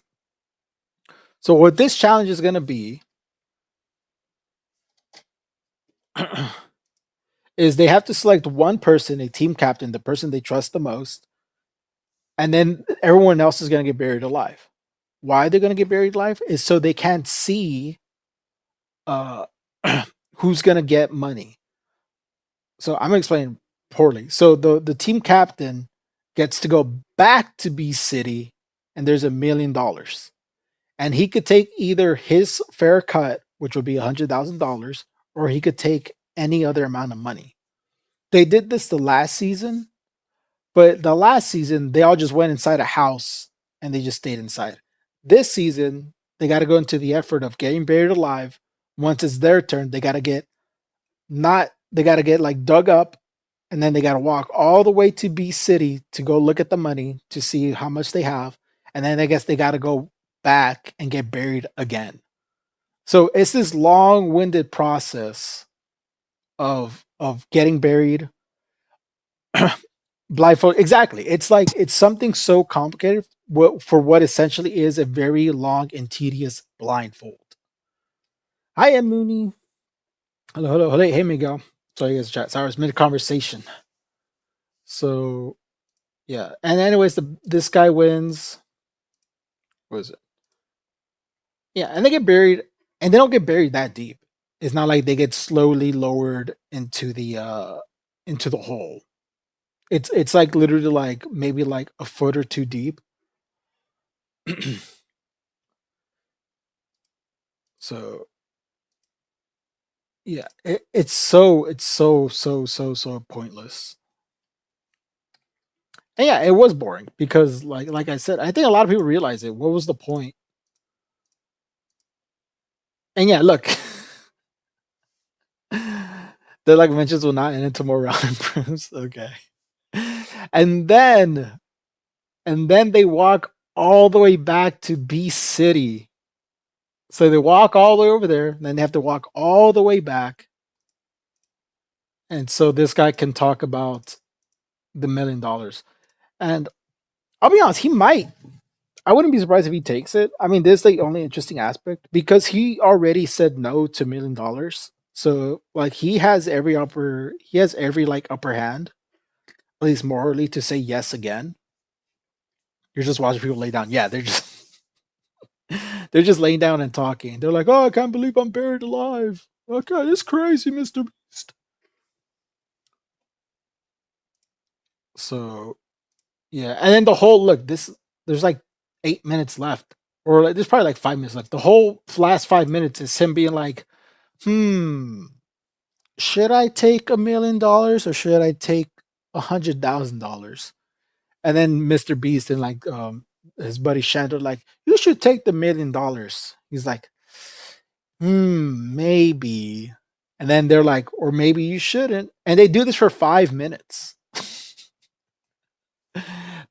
So what this challenge is gonna be is they have to select one person, a team captain, the person they trust the most, and then everyone else is gonna get buried alive. Why they're gonna get buried alive is so they can't see who's gonna get money. So I'm gonna explain poorly. So the team captain gets to go back to B City, and there's $1 million, and he could take either his fair cut, which would be $100,000, or he could take any other amount of money. They did this the last season, but the last season they all just went inside a house and they just stayed inside. This season they got to go into the effort of getting buried alive. Once it's their turn, they got to get like dug up, and then they got to walk all the way to B City to go look at the money to see how much they have, and then I guess they got to go back and get buried again. So it's this long-winded process of getting buried blindfold. Exactly. It's like it's something so complicated for what essentially is a very long and tedious blindfold. Hi, M. Mooney. Hello. Hey, Miguel. Sorry, you guys chat. Sorry, I was mid conversation. So, yeah. And anyways, this guy wins. What is it? Yeah, and they get buried, and they don't get buried that deep. It's not like they get slowly lowered into the hole. It's like literally like maybe like a foot or two deep. So yeah, it's so pointless. And yeah, it was boring because like I said, I think a lot of people realize it. What was the point? And yeah, look. They're like mentions will not end until more round improves. Okay. And then they walk all the way back to B City. So they walk all the way over there, and then they have to walk all the way back. And so this guy can talk about the $1 million. And I'll be honest, he might. I wouldn't be surprised if he takes it. I mean, this is the only interesting aspect because he already said no to $1 million. So like he has every upper hand, at least morally, to say yes again. You're just watching people lay down. Yeah, they're just laying down and talking. They're like, oh, I can't believe I'm buried alive. Okay, it's crazy, Mr. Beast. So yeah, and then the whole there's like 8 minutes left. Or like, there's probably like 5 minutes left. The whole last 5 minutes is him being like, should I take $1 million or should I take $100,000? And then Mr. Beast and like his buddy Shandor like, you should take the $1 million. He's like, maybe. And then they're like, or maybe you shouldn't. And they do this for 5 minutes.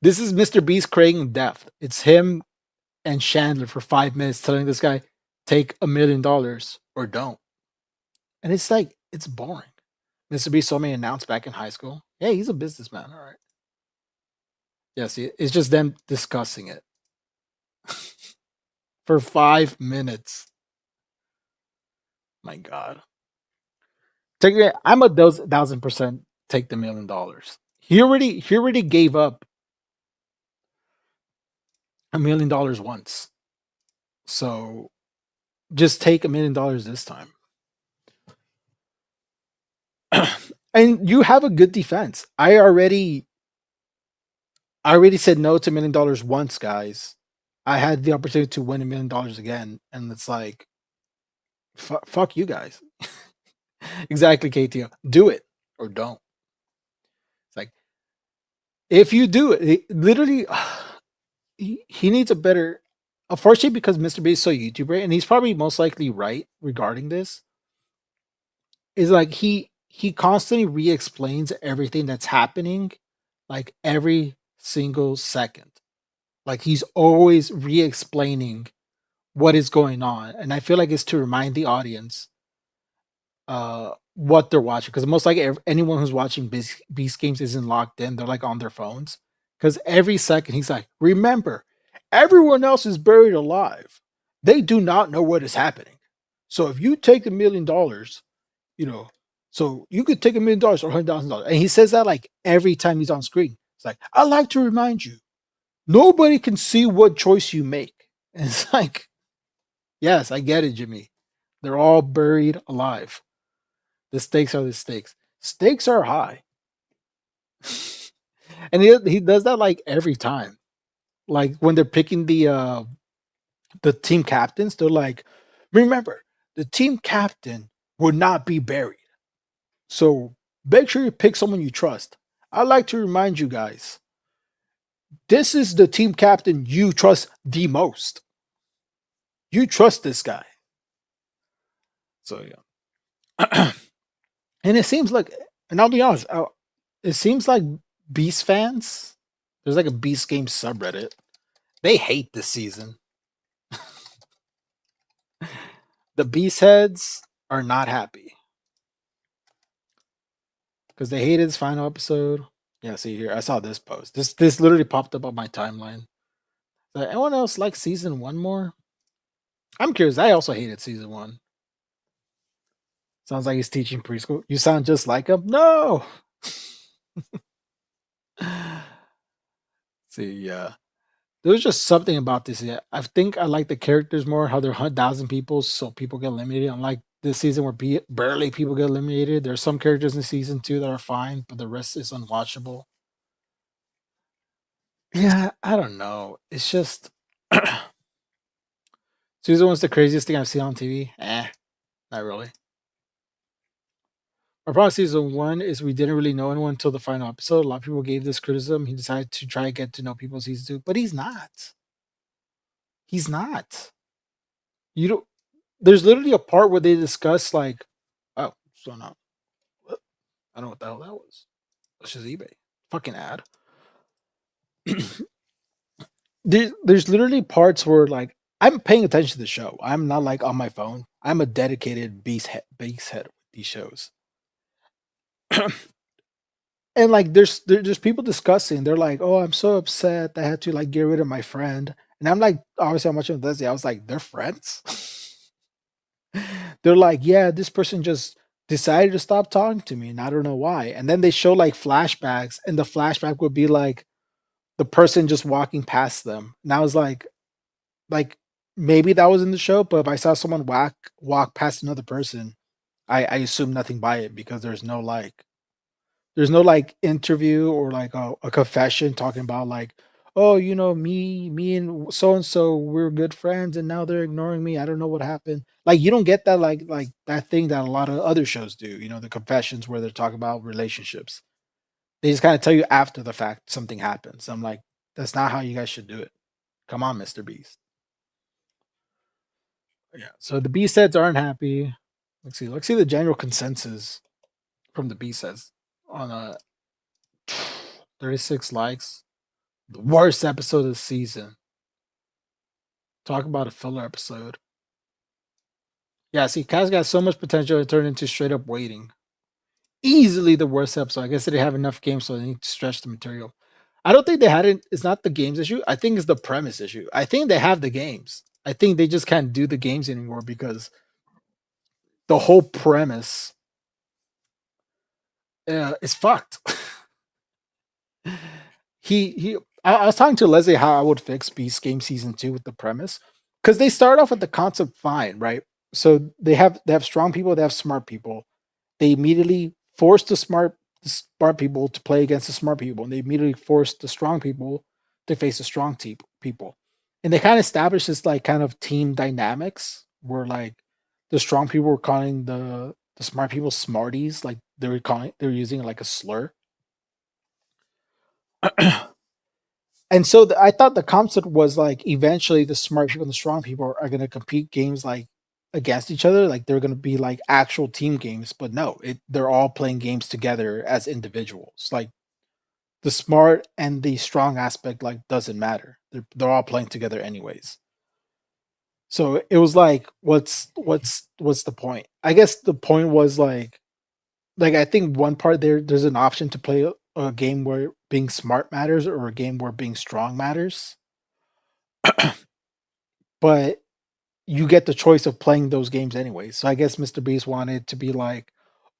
This is Mr. Beast creating death. It's him and Chandler for 5 minutes telling this guy, take $1 million or don't. And it's like, it's boring. Mr. Beast told me announced back in high school. Yeah, he's a businessman. All right. Yeah, see, it's just them discussing it for 5 minutes. My God. I'm a 1,000% take the $1 million. He already gave up $1 million once. So just take $1 million this time. And you have a good defense. I already said no to $1 million once, guys. I had the opportunity to win $1 million again, and it's like, fuck you guys. Exactly, KTO. Do it or don't. It's like, if you do it, literally, he needs a better. Unfortunately, because Mr. Beast is so YouTuber, and he's probably most likely right regarding this, is like he constantly re-explains everything that's happening, like every single second. Like he's always re-explaining what is going on, and I feel like it's to remind the audience what they're watching, because most likely anyone who's watching Beast Games isn't locked in. They're like on their phones, because every second he's like, remember, everyone else is buried alive. They do not know what is happening. So if you take $1 million, so you could take $1 million or $100,000. And he says that like every time he's on screen. It's like, I like to remind you, nobody can see what choice you make. And it's like, yes, I get it, Jimmy. They're all buried alive. The stakes are the stakes. Stakes are high. And he does that like every time. Like when they're picking the team captains, they're like, remember, the team captain would not be buried. So make sure you pick someone you trust. I'd like to remind you guys, this is the team captain you trust the most. You trust this guy. So yeah. And it seems like, and I'll be honest, it seems like Beast fans, there's like a Beast Game subreddit. They hate this season. The Beast heads are not happy because they hated this final episode. Yeah, see here, I saw this post. This literally popped up on my timeline. So anyone else like season 1 more? I'm curious. I also hated season 1. Sounds like he's teaching preschool. You sound just like him. No. See, yeah. There was just something about this. Yeah, I think I like the characters more. How they're 100,000 people, so people get eliminated. Unlike this season where barely people get eliminated. There's some characters in season 2 that are fine, but the rest is unwatchable. Yeah, I don't know. It's just season 1's the craziest thing I've seen on TV. Not really. My problem with season 1 is we didn't really know anyone until the final episode. A lot of people gave this criticism. He decided to try to get to know people in season 2, but he's not. He's not. You don't. There's literally a part where they discuss like, oh, so now, I don't know what the hell that was. That's just eBay. Fucking ad. There's literally parts where like I'm paying attention to the show. I'm not like on my phone. I'm a dedicated beast head with these shows. And like there's people discussing. They're like, oh, I'm so upset I had to like get rid of my friend. And I'm like, obviously I'm watching Leslie. I was like, they're friends. They're like, yeah, this person just decided to stop talking to me, and I don't know why. And then they show like flashbacks, and the flashback would be like the person just walking past them. And I was like maybe that was in the show, but if I saw someone walk past another person, I assume nothing by it because there's no interview or like a confession talking about like, oh, me and so and so, we're good friends and now they're ignoring me. I don't know what happened. Like you don't get that like that thing that a lot of other shows do, the confessions where they're talking about relationships. They just kind of tell you after the fact something happens. I'm like, that's not how you guys should do it. Come on, Mr. Beast. Yeah. So the Beast heads aren't happy. Let's see the general consensus from the Beast heads on 36 likes. The worst episode of the season. Talk about a filler episode. Yeah, see, Kaz got so much potential to turn into straight up waiting. Easily the worst episode. I guess they didn't have enough games, so they need to stretch the material. I don't think they had it. It's not the games issue. I think it's the premise issue. I think they have the games. I think they just can't do the games anymore because the whole premise is fucked. I was talking to Leslie how I would fix Beast Game Season 2 with the premise. Because they start off with the concept fine, right? So they have strong people, they have smart people. They immediately force the smart people to play against the smart people, and they immediately force the strong people to face the strong people. And they kind of establish this like kind of team dynamics where like the strong people were calling the smart people smarties, like they were using like a slur. And so I thought the concept was like eventually the smart people and the strong people are going to compete games like against each other, like they're going to be like actual team games. But no, they're all playing games together as individuals. Like the smart and the strong aspect like doesn't matter. They're all playing together anyways. So it was like, what's the point? I guess the point was like I think one part there's an option to play a game where being smart matters or a game where being strong matters, but you get the choice of playing those games anyway. So I guess Mr. Beast wanted to be like,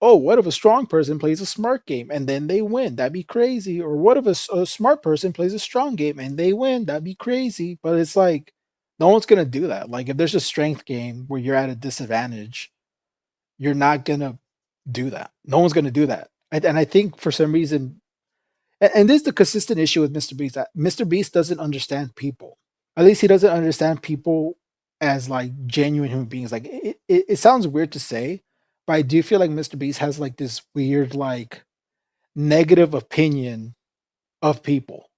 oh, what if a strong person plays a smart game and then they win? That'd be crazy. Or what if a smart person plays a strong game and they win? That'd be crazy. But it's like, no one's going to do that. Like, if there's a strength game where you're at a disadvantage, you're not going to do that. No one's going to do that. And I think for some reason, and this is the consistent issue with Mr. Beast, that Mr. Beast doesn't understand people. At least he doesn't understand people as like genuine human beings. Like it sounds weird to say, but I do feel like Mr. Beast has like this weird like negative opinion of people.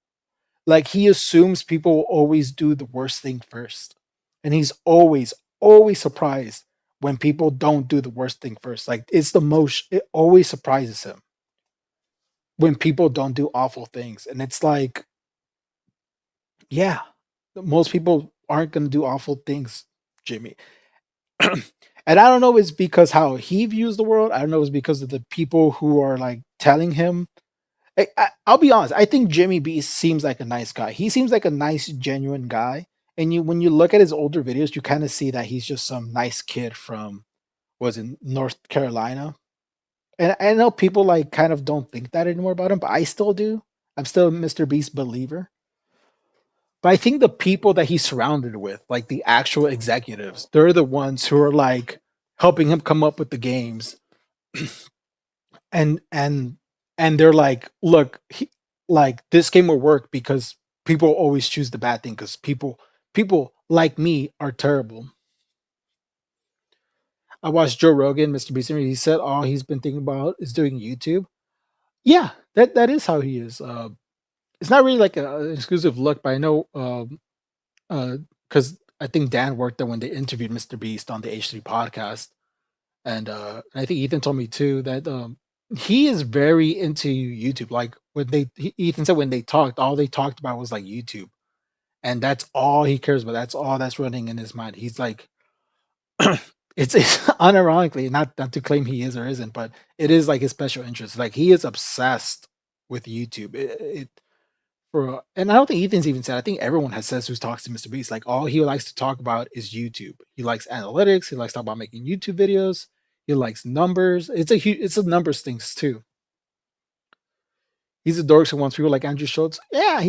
Like he assumes people will always do the worst thing first. And he's always surprised when people don't do the worst thing first. Like it always surprises him when people don't do awful things. And it's like, yeah, most people aren't going to do awful things, Jimmy. And I don't know if it's because how he views the world. I don't know if it's because of the people who are like telling him. I'll be honest. I think Jimmy B seems like a nice guy. He seems like a nice, genuine guy. And when you look at his older videos, you kind of see that he's just some nice kid from was in North Carolina. And I know people like kind of don't think that anymore about him, but I still do. I'm still a Mr. Beast believer. But I think the people that he's surrounded with, like the actual executives, they're the ones who are like helping him come up with the games. and and and they're like, look, like this game will work because people always choose the bad thing because people like me are terrible. I watched Joe Rogan, Mr. Beast, and he said all he's been thinking about is doing YouTube. Yeah, that is how he is. It's not really like an exclusive look, but I know because I think Dan worked there when they interviewed Mr. Beast on the H3 podcast, and I think Ethan told me too that he is very into YouTube. Like Ethan said when they talked, all they talked about was like YouTube, and that's all he cares about. That's all that's running in his mind. He's like, it's unironically not to claim he is or isn't, but it is like his special interest. Like he is obsessed with YouTube. And I don't think Ethan's even said. I think everyone has says who talks to Mr. Beast. Like all he likes to talk about is YouTube. He likes analytics. He likes to talk about making YouTube videos. He likes numbers. It's a numbers things too. He's a dork who wants people like Andrew Schultz. Yeah.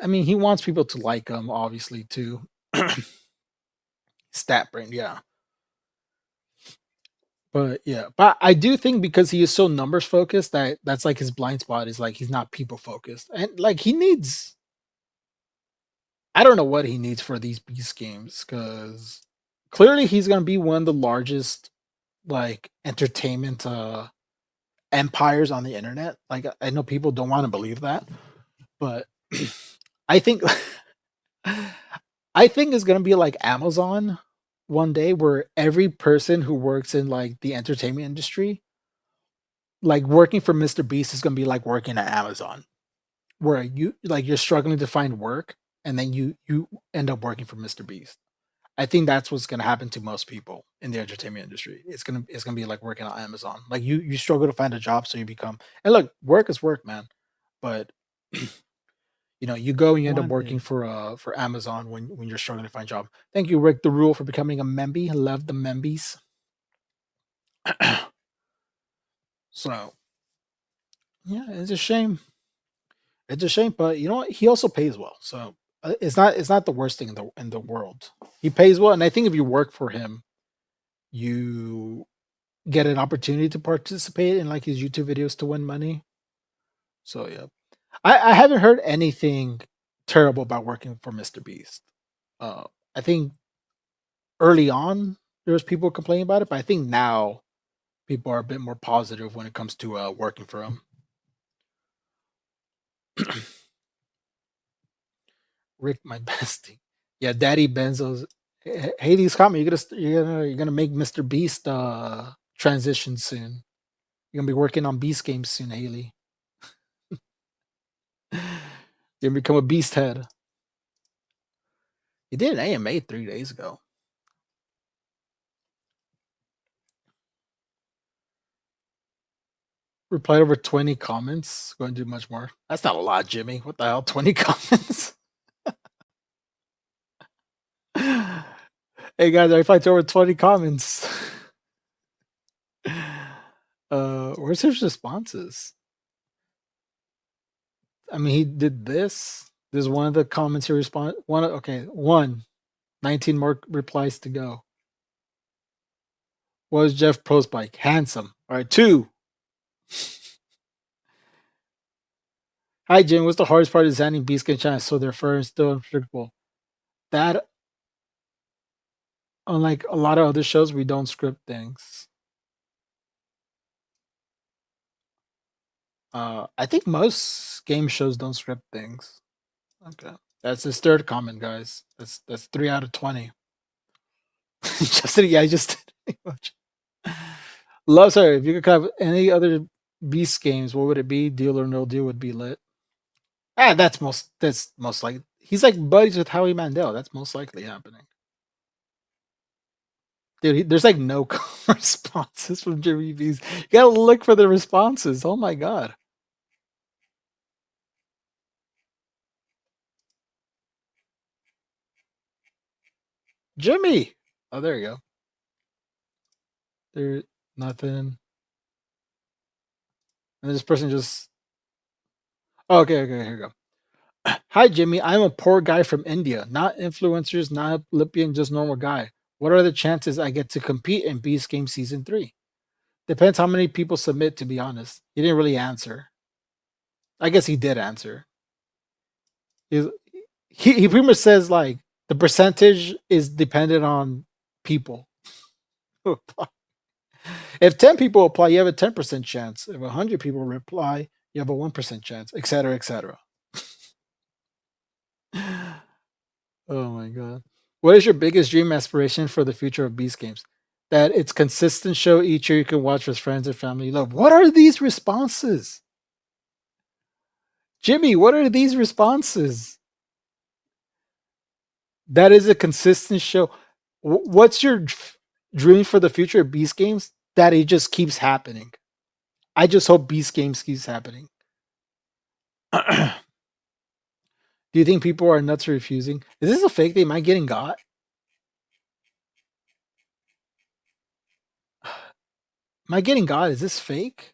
I mean, he wants people to like him, obviously too. Stat brain, yeah. But yeah, but I do think because he is so numbers focused that's like his blind spot is like he's not people focused. And like he needs I don't know what he needs for these Beast games because clearly he's gonna be one of the largest like entertainment empires on the internet. Like I know people don't want to believe that, but I think I think it's gonna be like Amazon one day where every person who works in like the entertainment industry, like working for Mr. Beast is gonna be like working at Amazon, where you're struggling to find work and then you end up working for Mr. Beast. I think that's what's gonna happen to most people in the entertainment industry. It's gonna be like working on Amazon. Like you struggle to find a job, so you become and look, work is work, man. But you go and you end up working for Amazon when you're struggling to find a job. Thank you, Rick the Rule, for becoming a memby. I love the membies. So yeah, it's a shame. It's a shame, but you know what? He also pays well, so it's not the worst thing in the world. He pays well, and I think if you work for him, you get an opportunity to participate in like his YouTube videos to win money. So yeah, I haven't heard anything terrible about working for Mr. Beast. I think early on there was people complaining about it, but I think now people are a bit more positive when it comes to working for him. Rick, my bestie. Yeah, Daddy Benzo's. Haley's comment. You're gonna make Mr. Beast transition soon. You're gonna be working on Beast games soon, Haley. You're gonna become a Beast head. He did an AMA 3 days ago. Replied over 20 comments. Going to do much more. That's not a lot, Jimmy. What the hell? 20 comments? Hey guys, I replied to over 20 comments. Where's his responses? I mean, he did this. This is one of the comments he responded. 19 more replies to go. What is Jeff Pro's bike? Handsome. All right, 2. Hi, Jim. What's the hardest part of designing Beast Game channels so they're fair and still unpredictable? That, unlike a lot of other shows, we don't script things. I think most game shows don't script things. Okay, that's his third comment, guys. That's 3 out of 20. I just did much. Love, sorry. If you could have any other Beast games, what would it be? Deal or No Deal would be lit. That's most likely. He's like buddies with Howie Mandel. That's most likely happening. Dude, there's like no responses from Jimmy Beast. You gotta look for the responses. Oh my god. Jimmy. Oh, there you go. There's nothing. And this person just. Oh, okay, here we go. Hi, Jimmy. I'm a poor guy from India. Not influencers, not Olympian, just normal guy. What are the chances I get to compete in Beast Game Season 3? Depends how many people submit, to be honest. He didn't really answer. I guess he did answer. He pretty much says, like, the percentage is dependent on people. If 10 people apply, you have a 10% chance. If 100 people reply, you have a 1% chance, etc., etc. Oh my god. What is your biggest dream aspiration for the future of Beast Games? That it's consistent show each year you can watch with friends and family you love. What are these responses? Jimmy, what are these responses? That is a consistent show. What's your dream for the future of Beast Games? That it just keeps happening. I just hope Beast Games keeps happening. Do you think people are nuts for refusing? Is this a fake name? Am I getting got? Am I getting got? Is this fake?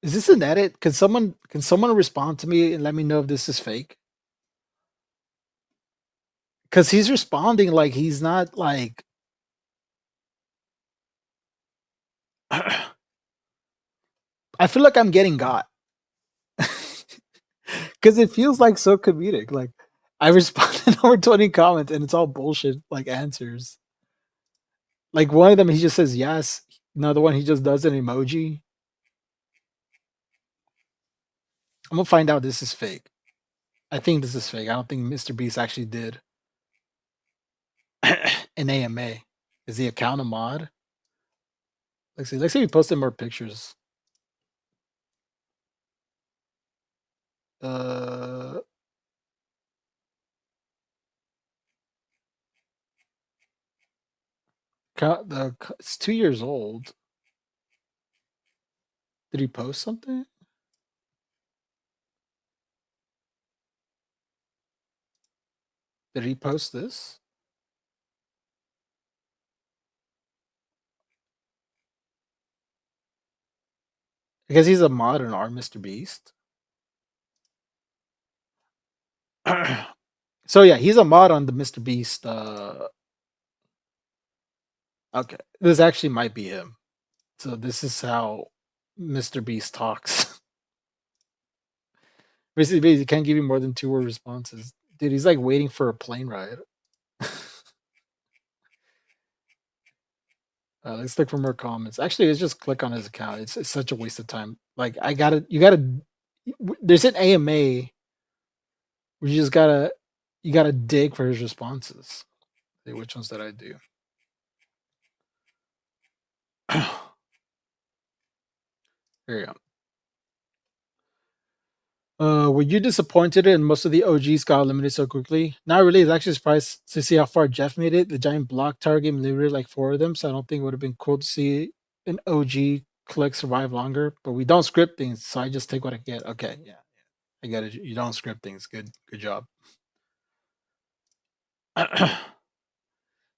Is this an edit? Can someone respond to me and let me know if this is fake? Because he's responding like he's not like. I feel like I'm getting got. Because it feels like so comedic. Like I responded over 20 comments and it's all bullshit like answers. Like one of them he just says yes. Another one he just does an emoji. I'm gonna find out this is fake. I think this is fake. I don't think Mr. Beast actually did an AMA. Is the account a mod? Let's see. Let's see if he posted more pictures. Uh, it's 2 years old. Did he post something? Did he post this? Because he's a mod on our Mr. Beast. So yeah, he's a mod on the Mr. Beast. Okay, this actually might be him. So this is how Mr. Beast talks. Basically, he can't give you more than 2-word responses. Dude, he's like waiting for a plane ride. Let's look for more comments. Actually, let's just click on his account. It's such a waste of time. Like there's an AMA where you gotta dig for his responses. See, which ones did I do? Here you go. Were you disappointed in most of the OGs got eliminated so quickly? Not really. It's actually surprised to see how far Jeff made it. The giant block tower game literally like 4 of them, so I don't think it would have been cool to see an OG click survive longer. But we don't script things, so I just take what I get. Okay, yeah, I get it. You don't script things. Good job.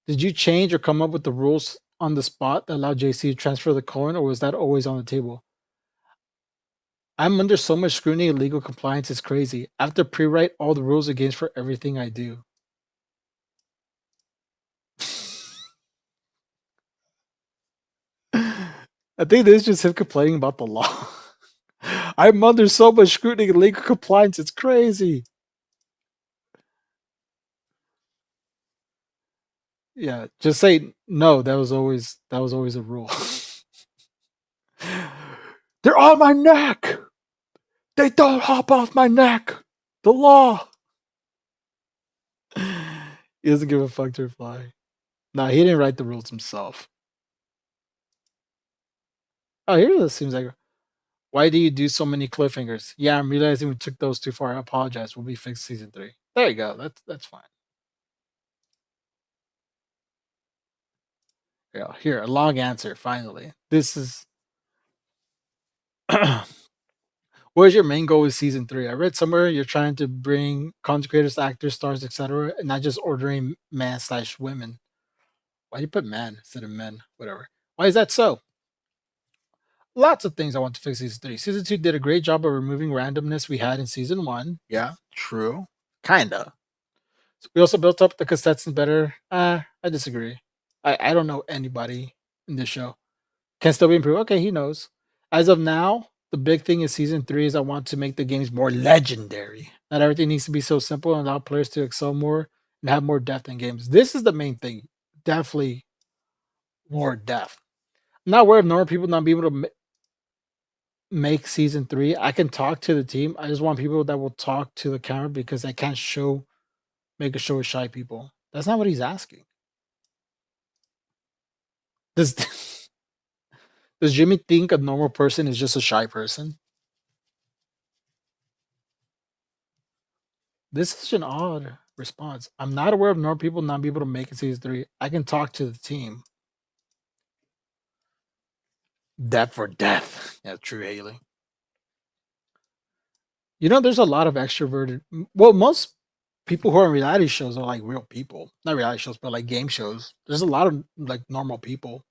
Did you change or come up with the rules on the spot that allowed JC to transfer the coin, or was that always on the table? I'm under so much scrutiny and legal compliance, it's crazy. I have to pre-write all the rules against for everything I do. I think this is just him complaining about the law. I'm under so much scrutiny and legal compliance, it's crazy. Yeah, just say no. That was always a rule. They're on my neck. They don't hop off my neck. The law. He doesn't give a fuck to reply. No, he didn't write the rules himself. Oh, here it seems like. Why do you do so many cliffhangers? Yeah, I'm realizing we took those too far. I apologize. We'll be fixed season 3. There you go. That's fine. Yeah, here, a long answer, finally. This is what is your main goal with season 3? I read somewhere you're trying to bring content creators, actors, stars, etc., and not just ordering man/women. Why do you put man instead of men? Whatever. Why is that so? Lots of things I want to fix season 3. Season 2 did a great job of removing randomness we had in season 1. Yeah, true. Kinda. So we also built up the cassettes better. I disagree. I don't know anybody in this show. Can still be improved. Okay, he knows. As of now, the big thing in season 3 is I want to make the games more legendary. Not everything needs to be so simple and allow players to excel more and have more depth in games. This is the main thing. Definitely more depth. I'm not aware of normal people not being able to make season 3. I can talk to the team. I just want people that will talk to the camera because I can't make a show with shy people. That's not what he's asking. Does Jimmy think a normal person is just a shy person? This is an odd response. I'm not aware of normal people not be able to make it season 3. I can talk to the team. Death for death. Yeah, true, Haley. You know, there's a lot of extroverted. Well, most people who are in reality shows are like real people. Not reality shows, but like game shows. There's a lot of like normal people.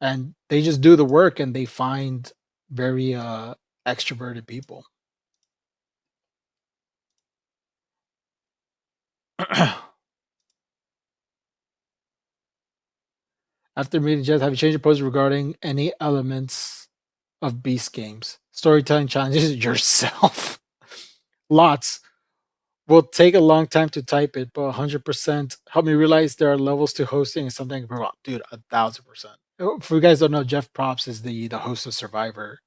And they just do the work and they find very extroverted people. After meeting Jeff, have you changed your post regarding any elements of Beast games? Storytelling challenges yourself. Lots. Will take a long time to type it, but 100% help me realize there are levels to hosting and something. Dude, 1,000%. If you guys don't know, Jeff Props is the host of Survivor,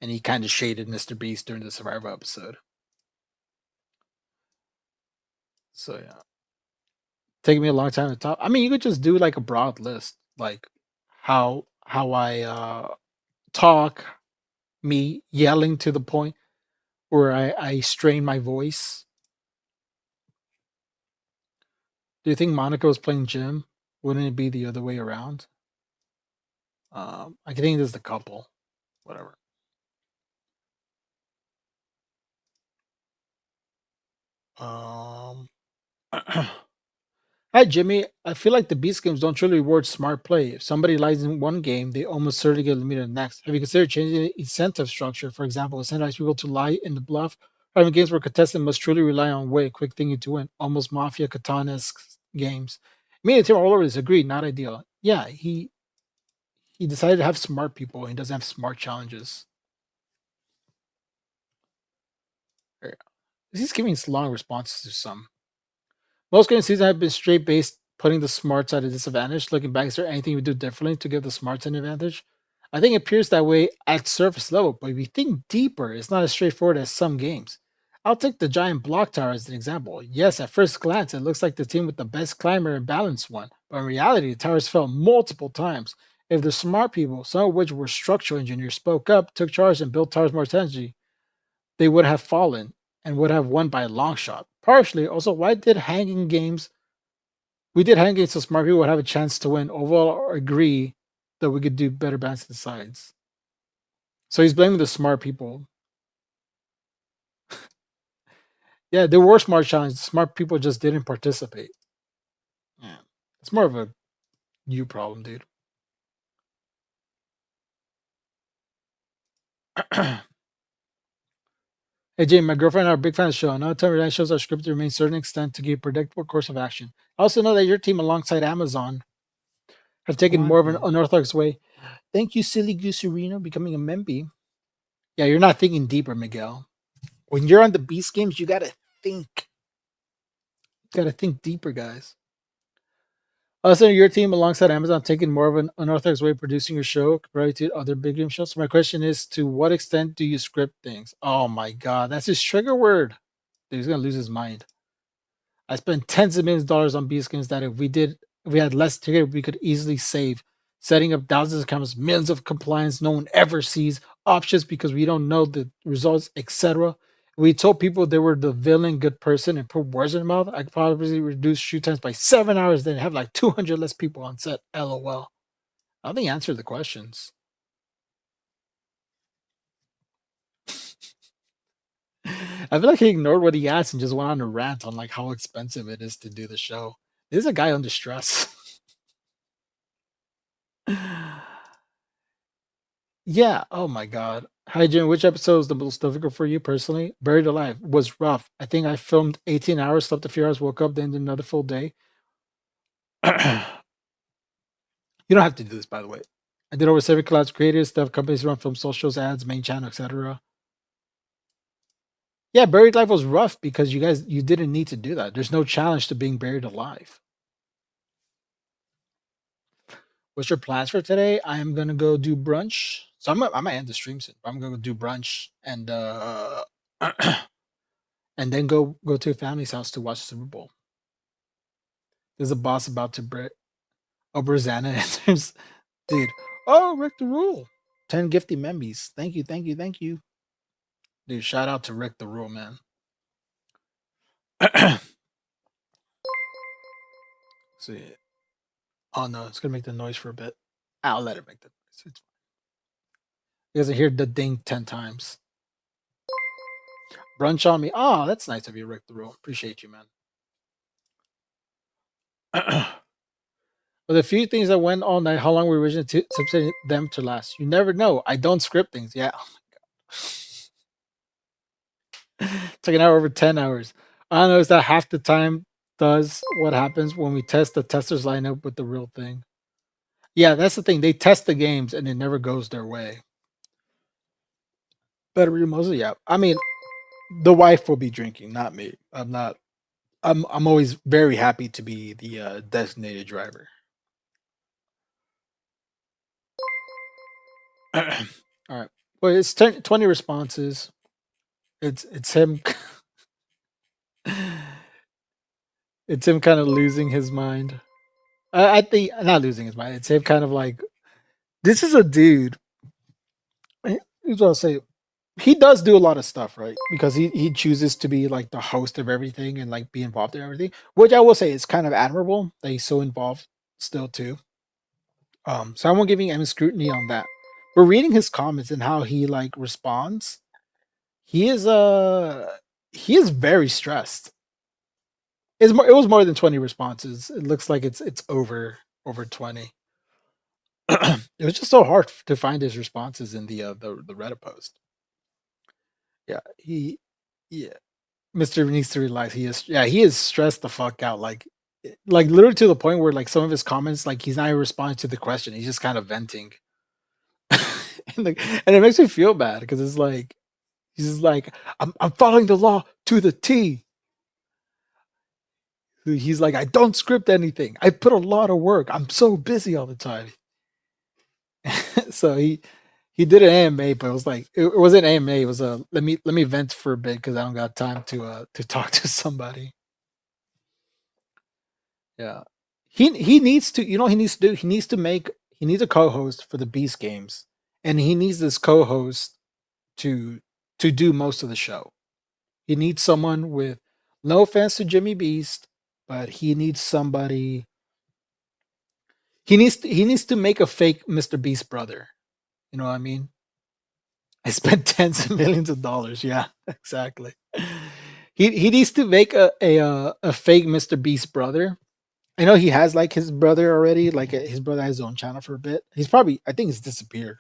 and he kind of shaded Mr. Beast during the Survivor episode. So yeah, taking me a long time to talk. I mean, you could just do like a broad list, like how I talk, me yelling to the point. where I strain my voice. Do you think Monica was playing Jim? Wouldn't it be the other way around? I think there's the couple. Whatever. Um, Hi Jimmy. I feel like the Beast games don't truly reward smart play. If somebody lies in one game, they almost certainly get eliminated in the next. Have you considered changing the incentive structure? For example, incentivize people to lie in the bluff, or having games where contestants must truly rely on wit, quick thinking to win, almost Mafia Katana-esque games. Me and Tim all over this agree, not ideal. Yeah, he decided to have smart people and he doesn't have smart challenges. There. He's giving long responses to some. Most games season have been straight based, putting the smarts at a disadvantage. Looking back, is there anything we do differently to give the smarts an advantage? I think it appears that way at surface level, but if you think deeper, it's not as straightforward as some games. I'll take the giant block tower as an example. Yes, at first glance, it looks like the team with the best climber and balance won, but in reality, the towers fell multiple times. If the smart people, some of which were structural engineers, spoke up, took charge, and built towers more intentionally, they would have fallen and would have won by a long shot. Partially, also, why did hanging games? We did hanging games so smart people would have a chance to win. Overall, or agree that we could do better balance the sides. So he's blaming the smart people. Yeah, there were smart challenges. The smart people just didn't participate. Yeah, it's more of a you problem, dude. Hey, Jane, my girlfriend and I are big fans of the show. I know time shows are scripted to remain to a certain extent to give a predictable course of action. I also know that your team, alongside Amazon, have taken more of an unorthodox way. Thank you, Silly Goose Arena, becoming a member. Yeah, you're not thinking deeper, Miguel. When you're on the Beast games, you gotta think. You gotta think deeper, guys. Also, your team, alongside Amazon, taking more of an unorthodox way of producing your show compared to other big game shows. So my question is, to what extent do you script things? Oh my god, that's his trigger word. Dude, he's gonna lose his mind. I spent tens of millions of dollars on Beast games that if we had less ticket, we could easily save. Setting up thousands of cameras, millions of compliance no one ever sees, options because we don't know the results, etc. We told people they were the villain, good person, and put words in their mouth. I could probably reduce shoot times by 7 hours, then have like 200 less people on set. LOL. I don't think he answered the questions. I feel like he ignored what he asked and just went on a rant on like how expensive it is to do the show. This is a guy under stress. Yeah. Oh my god. Hi Jim, which episode was the most difficult for you personally? Buried Alive was rough. I think I filmed 18 hours, slept a few hours, woke up, then did another full day. You don't have to do this, by the way. I did over 7 clouds creators, stuff, companies run film socials, ads, main channel, etc. Yeah, Buried Alive was rough because you didn't need to do that. There's no challenge to being buried alive. What's your plans for today? I am gonna go do brunch. So I might end the stream soon. I'm gonna go do brunch and and then go to a family's house to watch the Super Bowl. There's a boss about to break. Oh, Brazana enters. Dude. Oh, Rick the Rule. 10 gifty membies. Thank you, thank you, thank you. Dude, shout out to Rick the Rule, man. See. Oh no, it's gonna make the noise for a bit. I'll let it make the noise. It's fine. You guys hear the ding 10 times. Brunch on me. Oh, that's nice of you, Rick the Rule. Appreciate you, man. But the few things that went all night, how long were we originally anticipating them to last? You never know. I don't script things. Yeah. Oh my god. It's like an hour over 10 hours. I don't know, is that half the time does what happens when we test the testers line up with the real thing. Yeah, that's the thing. They test the games and it never goes their way. Better mostly, yeah. I mean, the wife will be drinking, not me. I'm always very happy to be the designated driver. All right. Well, it's 20 responses. It's him. It's him kind of losing his mind. I think not losing his mind. It's him kind of like, this is a dude. Here's what I'll say. he does do a lot of stuff, right? Because he chooses to be like the host of everything and like be involved in everything, which I will say is kind of admirable that he's so involved still too. So I won't giving him scrutiny on that. But reading his comments and how he like responds, he is very stressed. It was more than 20 responses. It looks like it's over 20. It was just so hard to find his responses in the Reddit post. Yeah, yeah. Mr. needs to realize he is stressed the fuck out. Like literally to the point where like some of his comments, like he's not even responding to the question. He's just kind of venting. And it makes me feel bad because it's like he's just like, I'm following the law to the T. He's like, I don't script anything. I put a lot of work. I'm so busy all the time. So he did an AMA, but it was like it wasn't AMA. It was a let me vent for a bit because I don't got time to talk to somebody. Yeah, he needs to. You know what he needs to do? He needs a co-host for the Beast Games, and he needs this co-host to do most of the show. He needs someone with no offense to Jimmy Beast, but he needs somebody. He needs to make a fake Mr. Beast brother. You know what I mean? I spent tens of millions of dollars. Yeah, exactly. He needs to make a fake Mr. Beast brother. I know he has like his brother already. Like his brother has his own channel for a bit. He's probably I think he's disappeared.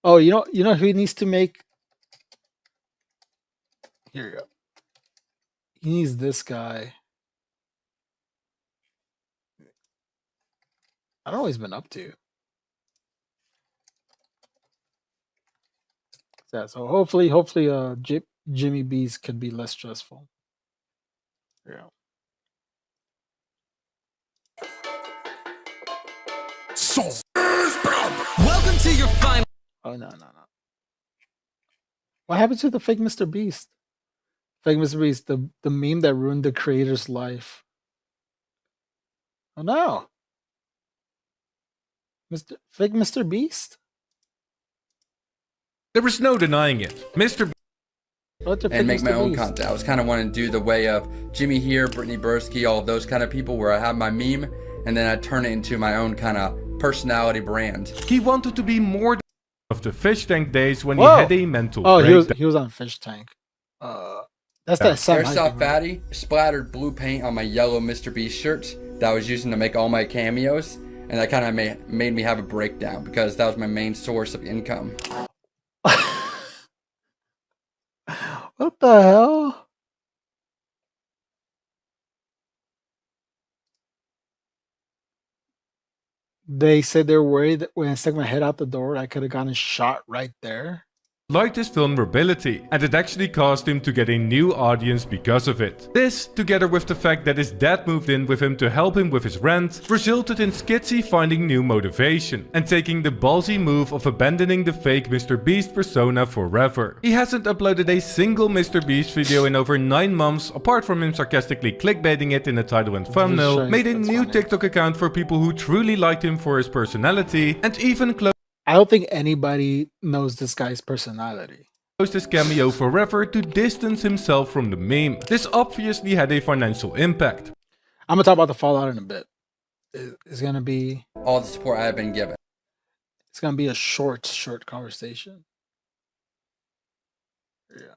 Oh, you know who he needs to make? Here you go. He needs this guy. I don't know what he's been up to. Yeah, so hopefully, Jimmy B's could be less stressful. Yeah. Welcome to your final. Oh no. What happened to the fake Mr. Beast? Fake Mr. Beast, the meme that ruined the creator's life. Oh no. Fake Mr. Beast? There was no denying it. Mr. And make my own content. I was kind of wanting to do the way of Jimmy here, Brittany Bursky, all of those kind of people where I have my meme and then I turn it into my own kind of personality brand. He wanted to be more of the Fish Tank days when he had a mental breakdown. He was on Fish Tank. That's that Airsoft Fatty splattered blue paint on my yellow Mr. Beast shirt that I was using to make all my cameos, and that kind of made me have a breakdown because that was my main source of income. What the hell? They said they're worried that when I stuck my head out the door, I could have gotten shot right there. Liked his vulnerability, and it actually caused him to get a new audience because of it. This, together with the fact that his dad moved in with him to help him with his rent, resulted in Skitsy finding new motivation, and taking the ballsy move of abandoning the fake Mr. Beast persona forever. He hasn't uploaded a single Mr. Beast video in over 9 months, apart from him sarcastically clickbaiting it in the title and thumbnail, made a new TikTok account for people who truly liked him for his personality, and even closed I don't think anybody knows this guy's personality. His cameo forever to distance himself from the meme. This obviously had a financial impact. I'm gonna talk about the fallout in a bit. It's gonna be all the support I have been given. It's gonna be a short conversation. Yeah.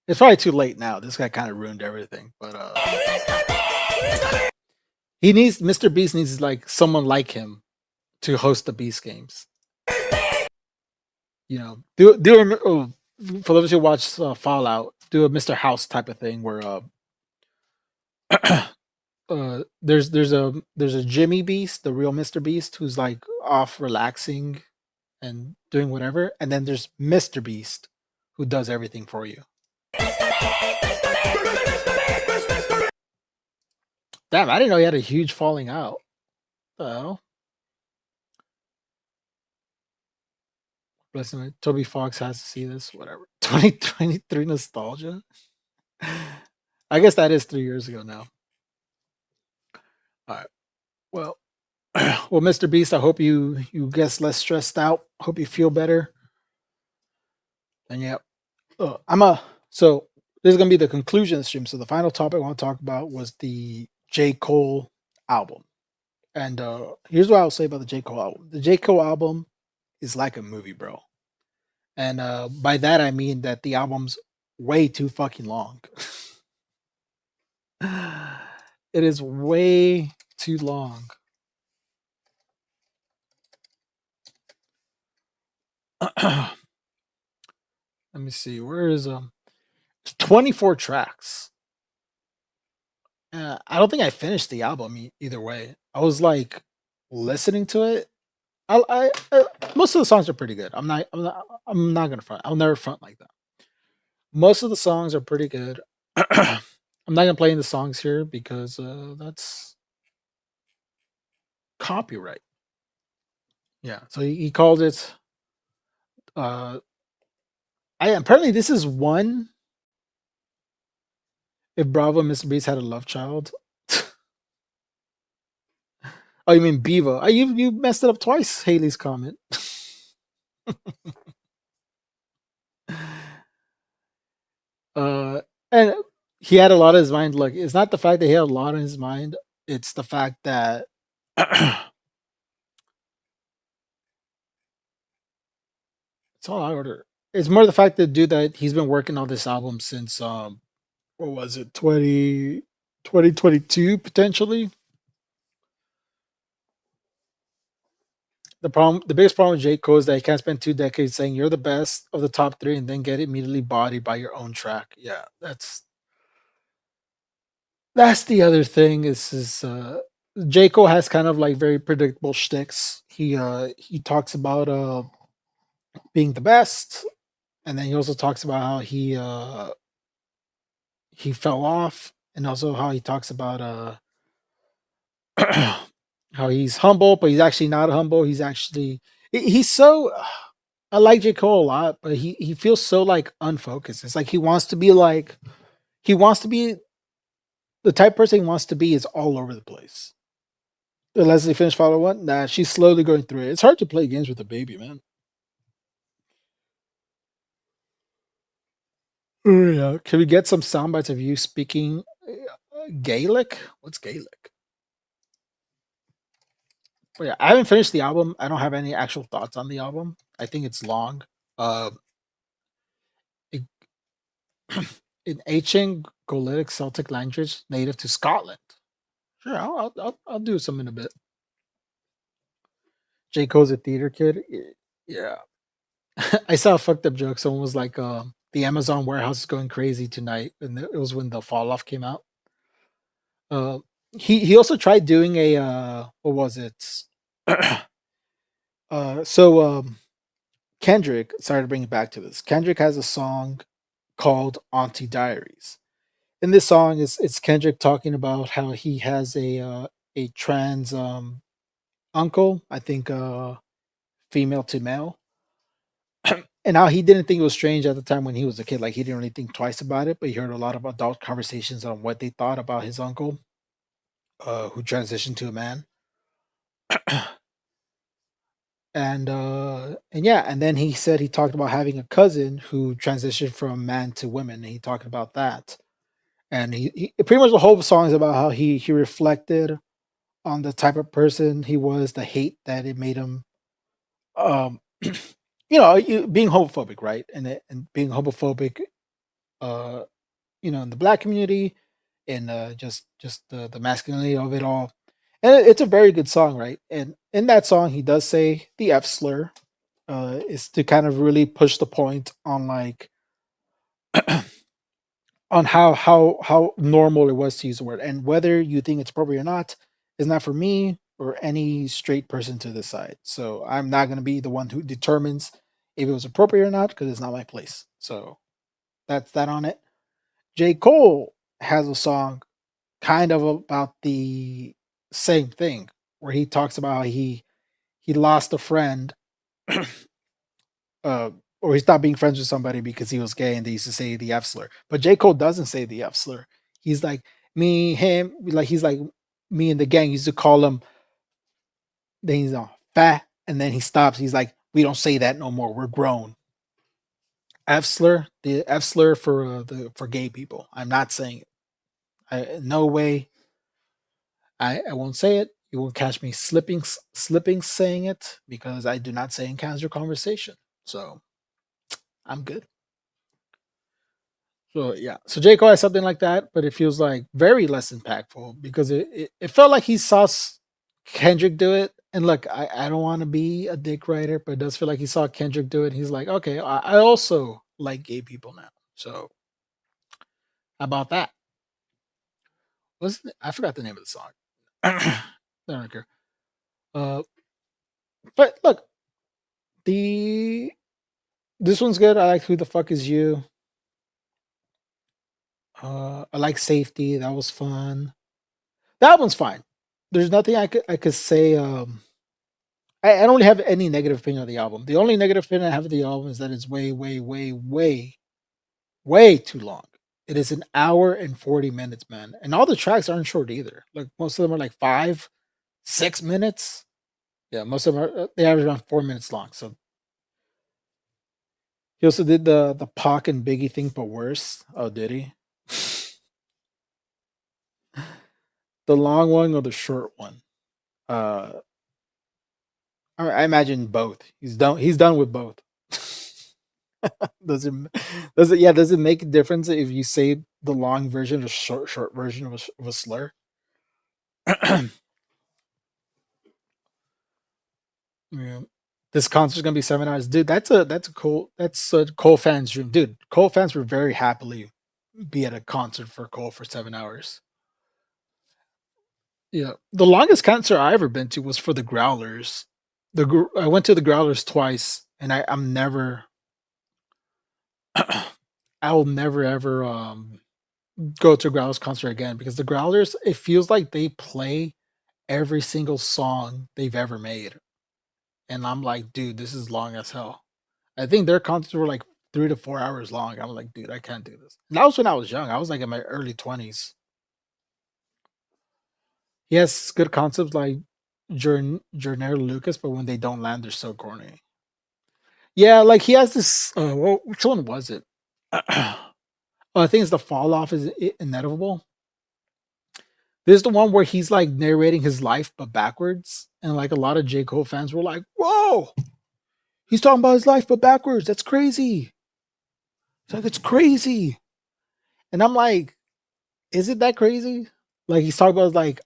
It's probably too late now. This guy kind of ruined everything, but he needs Mr. Beast needs like someone like him to host the Beast Games. You know, for those who watch Fallout, do a Mr. House type of thing where there's a Jimmy Beast, the real Mr. Beast, who's like off relaxing and doing whatever, and then there's Mr. Beast who does everything for you. Damn, I didn't know he had a huge falling out. Well, listen, Toby Fox has to see this. Whatever. 2023 nostalgia. I guess that is 3 years ago now. All right. Well, Well, Mr. Beast, I hope you get less stressed out. Hope you feel better. And yeah, so this is gonna be the conclusion of the stream. So the final topic I want to talk about was the J. Cole album. And here's what I'll say about the J. Cole album. The J. Cole album is like a movie, bro. And by that I mean that the album's way too fucking long. It is way too long. Let me see. Where is 24 tracks. I don't think I finished the album either way. I was like listening to it. I most of the songs are pretty good. I'm not gonna front. I'll never front like that. Most of the songs are pretty good. I'm not gonna play the songs here because that's copyright. Yeah. So he called it. Apparently this is one. If Bravo and Mr. Beast had a love child. Oh, you mean Beaver? You messed it up twice, Haley's comment. And he had a lot on his mind. Look, it's not the fact that he had a lot on his mind. It's the fact that it's all I order. It's more the fact that dude that he's been working on this album since what was it, 2022 potentially. The biggest problem with J. Cole is that he can't spend 2 decades saying you're the best of the top 3 and then get immediately bodied by your own track. Yeah, that's the other thing. Is J. Cole has kind of like very predictable shticks. He talks about being the best, and then he also talks about how he fell off, and also how he talks about how he's humble, but he's actually not humble. He's so. I like J. Cole a lot, but he feels so like unfocused. It's like he wants to be the type of person he wants to be is all over the place. Leslie finished follow one. Nah, she's slowly going through it. It's hard to play games with a baby, man. Oh, yeah. Can we get some sound bites of you speaking Gaelic? What's Gaelic? But yeah, I haven't finished the album. I don't have any actual thoughts on the album. I think it's long. In ancient Gaelic Celtic language native to Scotland. Sure, I'll do some in a bit. J. Cole's a theater kid. Yeah. I saw a fucked up joke. Someone was like, the Amazon warehouse is going crazy tonight. And it was when the Fall Off came out. He also tried doing a what was it? Kendrick, sorry to bring it back to this. Kendrick has a song called Auntie Diaries. In this song, it's Kendrick talking about how he has a trans uncle, I think female to male, and how he didn't think it was strange at the time when he was a kid. Like he didn't really think twice about it, but he heard a lot of adult conversations on what they thought about his uncle, who transitioned to a man. And yeah, and then he said he talked about having a cousin who transitioned from man to woman, and he talked about that. And he pretty much the whole song is about how he reflected on the type of person he was, the hate that it made him, being homophobic, right? And being homophobic, in the black community, and just the masculinity of it all. And it's a very good song, right? And in that song, he does say the F slur, is to kind of really push the point on like on how normal it was to use the word, and whether you think it's appropriate or not is not for me or any straight person to decide. So I'm not going to be the one who determines if it was appropriate or not because it's not my place. So that's that on it. J. Cole has a song kind of about the same thing where he talks about how he lost a friend or he stopped being friends with somebody because he was gay and they used to say the F slur. But J. Cole doesn't say the F slur. He's like me, him, like he's like me and the gang used to call him Then he's on fat, and then he stops. He's like, "We don't say that no more. We're grown." F slur, the F slur for gay people. I'm not saying it. No way. I won't say it. You won't catch me slipping saying it because I do not say in casual conversation. So I'm good. So yeah. So J. Cole has something like that, but it feels like very less impactful because it felt like he saw Kendrick do it. And look, I don't want to be a dick writer, but it does feel like he saw Kendrick do it. He's like, okay, I also like gay people now. So how about that? I forgot the name of the song. I don't care. But look, the this one's good. I like Who the Fuck Is You. I like Safety. That was fun. That one's fine. There's nothing I could say. I don't really have any negative opinion of the album. The only negative opinion I have of the album is that it's way, way, way, way, way too long. It is an hour and 40 minutes, man. And all the tracks aren't short either. Like most of them are like 5, 6 minutes. Yeah, most of them are they average around 4 minutes long. So he also did the Pac and Biggie thing, but worse. Oh, did he? The long one or the short one? Uh, I imagine both. He's done. He's done with both. does it? Does it? Yeah. Does it make a difference if you say the long version or short version of a slur? Yeah. This concert's gonna be 7 hours, dude. That's a Cole fans' dream, dude. Cole fans would very happily be at a concert for Cole for 7 hours. Yeah, the longest concert I ever been to was for the Growlers. I went to the Growlers twice, and I'm never, I will never ever go to a Growlers concert again because the Growlers, it feels like they play every single song they've ever made, and I'm like, dude, this is long as hell. I think their concerts were like 3 to 4 hours long. I'm like, dude, I can't do this. And that was when I was young. I was like in my early 20s. He has good concepts like Jornell Lucas, but when they don't land, they're so corny. Yeah, like he has this. Which one was it? I think it's the fall off is inevitable. This is the one where he's like narrating his life but backwards, and like a lot of J. Cole fans were like, "Whoa, he's talking about his life but backwards. That's crazy." It's like it's crazy, and I'm like, "Is it that crazy?" Like he's talking about like,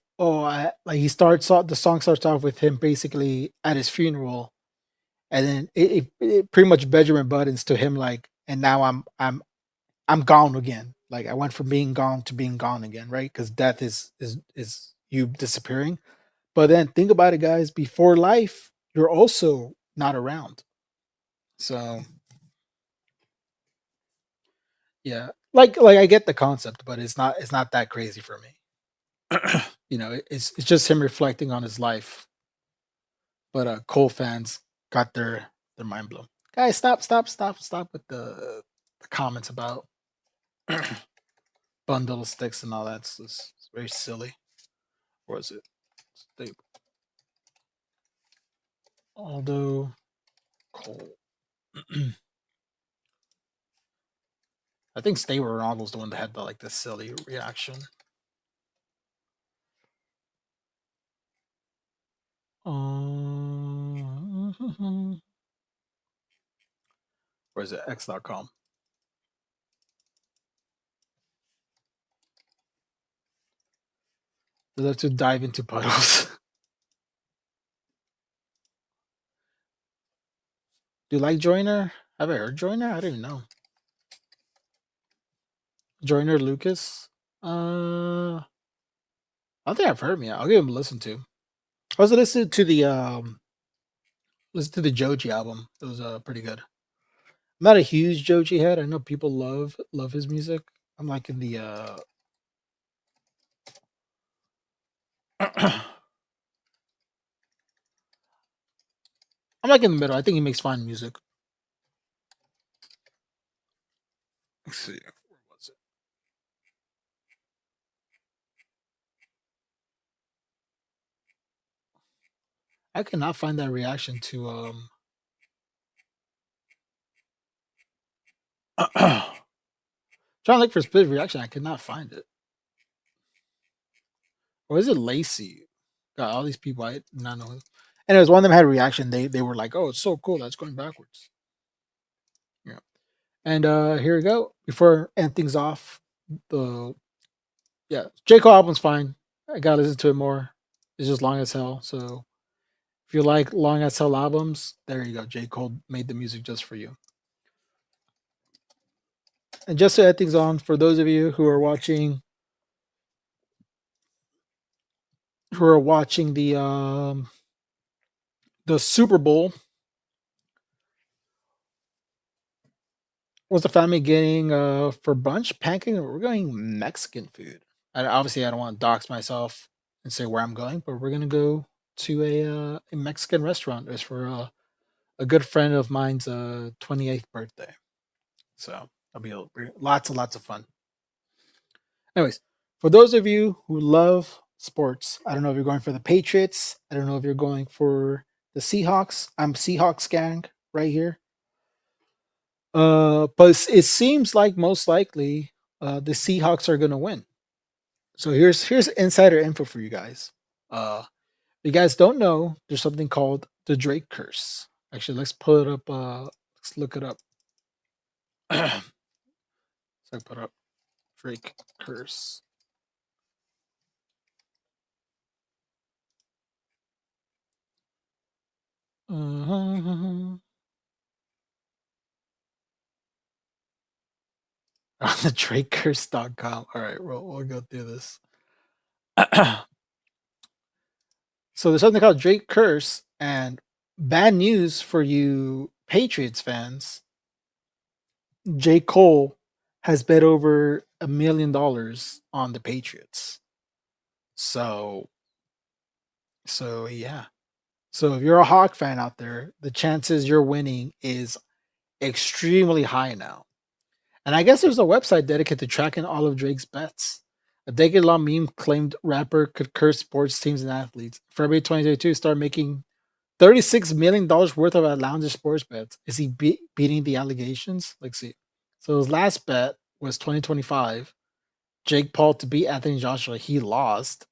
like he starts off the song starts off with him basically at his funeral, and then it pretty much Benjamin Buttons to him like, and now I'm gone again. Like I went from being gone to being gone again, right? Because death is you disappearing. But then think about it, guys. Before life, you're also not around. So yeah, like I get the concept, but it's not that crazy for me. It's just him reflecting on his life. But Cole fans got their mind blown. Guys, stop with the comments about bundle of sticks and all that. It's very silly. Or is it stable? Aldo Cole. I think Stable Ronaldo's the one that had the silly reaction. Or is it X.com? They love to dive into puddles. Do you like Joyner? Have I heard Joyner? I don't even know. Joyner Lucas? I don't think I've heard him yet. I'll give him a listen to. I also listened to the Joji album. It was pretty good. I'm not a huge Joji head. I know people love his music. I'm like in the I'm like in the middle. I think he makes fine music. Let's see. Where was it? I cannot find that reaction to trying to look for split reaction. I could not find it. Or is it Lacey? Got all these people. I did not know. Anyways, one of them had a reaction. They were like, "Oh, it's so cool. That's going backwards." Yeah. And here we go. Before I end things off, J. Cole album's fine. I gotta listen to it more. It's just long as hell. So if you like long as hell albums, there you go. J. Cole made the music just for you. And just to add things on, for those of you who are watching the Super Bowl, what's the family getting for brunch? Pancake. We're going Mexican food. Obviously, I don't want to dox myself and say where I'm going, but we're gonna go to a Mexican restaurant. It's for a good friend of mine's 28th birthday. So that'll be lots and lots of fun. Anyways, for those of you who love sports, I don't know if you're going for the Patriots. I don't know if you're going for the Seahawks. I'm Seahawks gang right here. But it seems like most likely the Seahawks are going to win. So here's insider info for you guys. If you guys don't know, there's something called the Drake curse. Actually, let's pull it up. Let's look it up. So I put up Drake curse. On the DrakeCurse.com. All right, we'll go through this. So there's something called Drake Curse, and bad news for you Patriots fans. J. Cole has bet over $1 million on the Patriots. So yeah. So if you're a Hawk fan out there, the chances you're winning is extremely high now. And I guess there's a website dedicated to tracking all of Drake's bets. A decade-long meme claimed rapper could curse sports teams and athletes. February 2022, started making $36 million worth of outlandish sports bets. Is he beating the allegations? Let's see. So his last bet was 2025. Jake Paul to beat Anthony Joshua. He lost.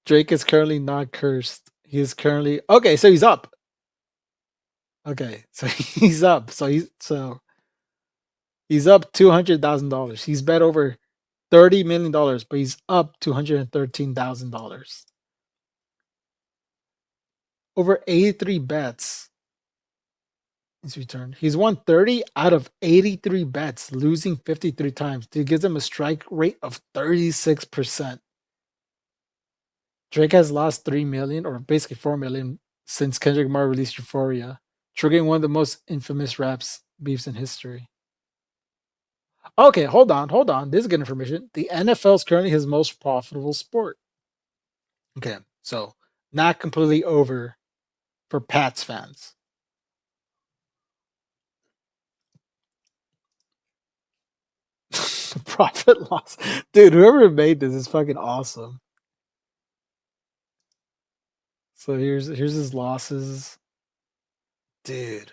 Drake is currently not cursed. He is currently okay. So he's up. Okay, so he's up. So he's up $200,000. He's bet over $30 million, but he's up $213,000. Over 83 bets. He's returned. He's won 30 out of 83 bets, losing 53 times. It gives him a strike rate of 36%. Drake has lost $3 million, or basically $4 million, since Kendrick Lamar released Euphoria, triggering one of the most infamous raps beefs in history. Okay, hold on. This is good information. The NFL is currently his most profitable sport. Okay, so not completely over for Pats fans. Profit loss. Dude, whoever made this is fucking awesome. So here's his losses. Dude.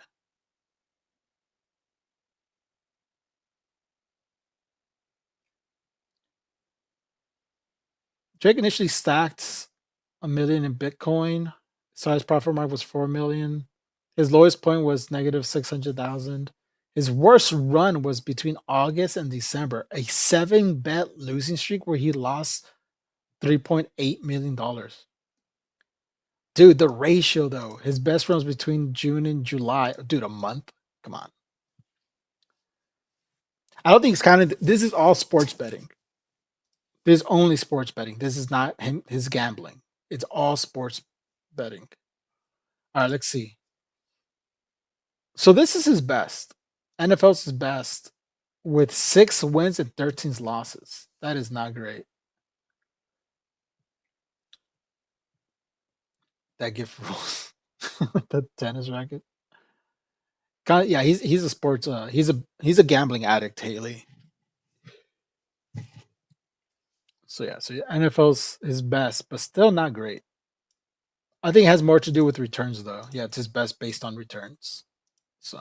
Drake initially stacked $1 million in Bitcoin. So his profit mark was $4 million. His lowest point was negative 600,000. His worst run was between August and December, a 7-bet losing streak where he lost $3.8 million. Dude, the ratio though, his best run was between June and July. Dude, a month? Come on. I don't think it's counted. This is all sports betting. This is only sports betting. This is not his gambling. It's all sports betting. All right, let's see. So this is his best. NFL's his best with 6 wins and 13 losses. That is not great. That gift rules. The tennis racket. Yeah, he's a sports he's a gambling addict, Haley. So NFL's his best, but still not great. I think it has more to do with returns, though. Yeah, it's his best based on returns. So,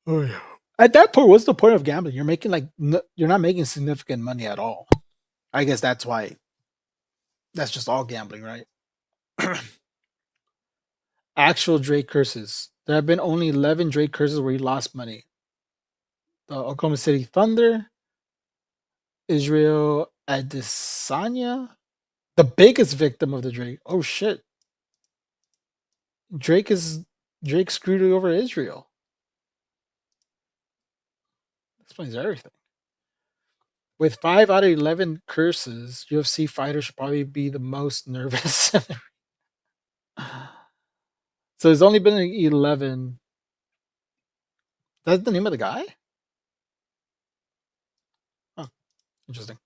oh yeah. At that point, what's the point of gambling? You're making you're not making significant money at all. I guess that's why. That's just all gambling, right? Actual Drake curses. There have been only 11 Drake curses where he lost money. The Oklahoma City Thunder, Israel Adesanya, the biggest victim of the Drake. Oh shit. Drake screwed over Israel. Explains everything. With 5 out of 11 curses, UFC fighters should probably be the most nervous. So there's only been 11. That's the name of the guy? Oh, interesting.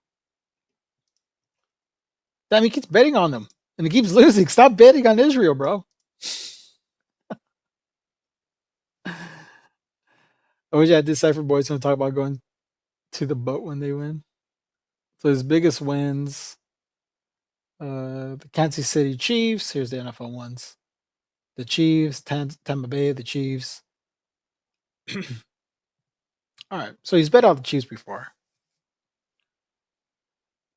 Damn, he keeps betting on them. And he keeps losing. Stop betting on Israel, bro. I wish I had Decipher Boys going to talk about going to the boat when they win. So his biggest wins, the Kansas City Chiefs. Here's the NFL ones. The Chiefs, Tampa Bay, the Chiefs. All right, so he's bet on the Chiefs before.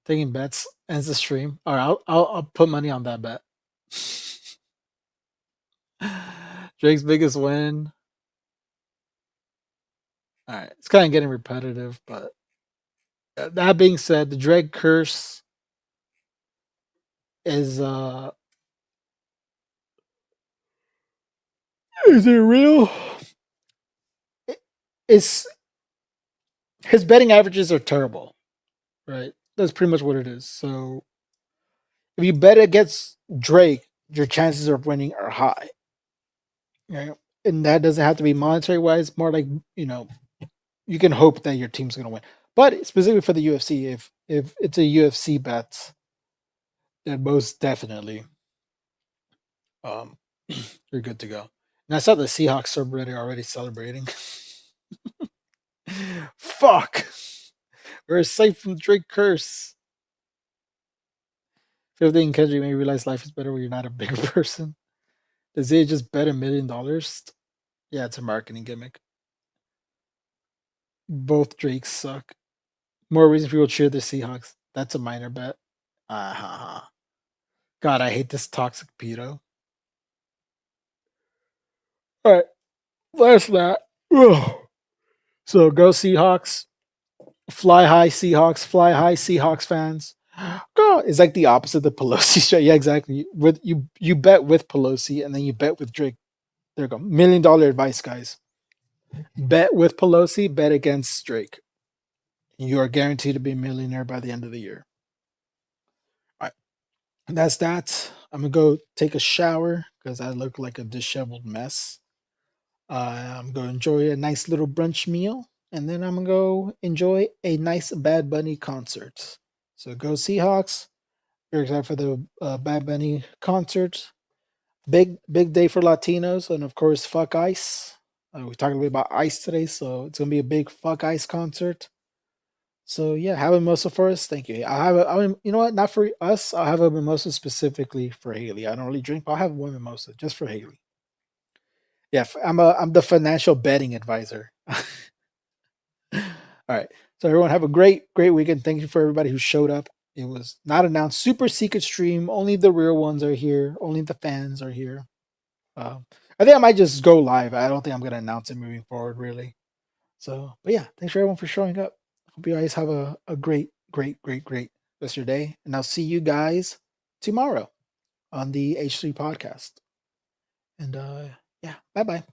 Taking bets ends the stream. All right, I'll put money on that bet. Drake's biggest win. All right, it's kind of getting repetitive, but that being said, the Drake curse is it real? It's his betting averages are terrible, right? That's pretty much what it is. So if you bet against Drake, your chances of winning are high. Right? And that doesn't have to be monetary wise, more like, you can hope that your team's gonna win. But specifically for the UFC, if it's a UFC bet, then most definitely you're good to go. And I saw the Seahawks subreddit already celebrating. Fuck. We're safe from Drake curse. Fifth thing in country, you may realize life is better when you're not a bigger person. Does he just bet $1 million? Yeah, it's a marketing gimmick. Both Drakes suck. More reason people cheer the Seahawks. That's a minor bet. God, I hate this toxic pedo. All right, that's that. Ugh. So go Seahawks. Fly high Seahawks. Fly high Seahawks fans. God, it's like the opposite of the Pelosi show. Yeah, exactly. With you bet with Pelosi and then you bet with Drake. There you go. $1 million advice, guys. Bet with Pelosi, bet against Drake. You are guaranteed to be a millionaire by the end of the year. All right. And that's that. I'm going to go take a shower because I look like a disheveled mess. I'm going to enjoy a nice little brunch meal. And then I'm going to go enjoy a nice Bad Bunny concert. So go Seahawks. Very excited for the Bad Bunny concert. Big day for Latinos. And of course, fuck ICE. We talked a little bit about ICE today. So it's going to be a big fuck ICE concert. So yeah, have a mimosa for us. Thank you. You know what? Not for us. I'll have a mimosa specifically for Haley. I don't really drink, but I'll have one mimosa just for Haley. Yeah, I'm the financial betting advisor. All right. So everyone have a great weekend. Thank you for everybody who showed up. It was not announced. Super secret stream. Only the real ones are here. Only the fans are here. I think I might just go live. I don't think I'm going to announce it moving forward, really. So, but yeah, thanks for everyone for showing up. Hope you guys have a great rest of your day. And I'll see you guys tomorrow on the H3 podcast. And yeah, bye-bye.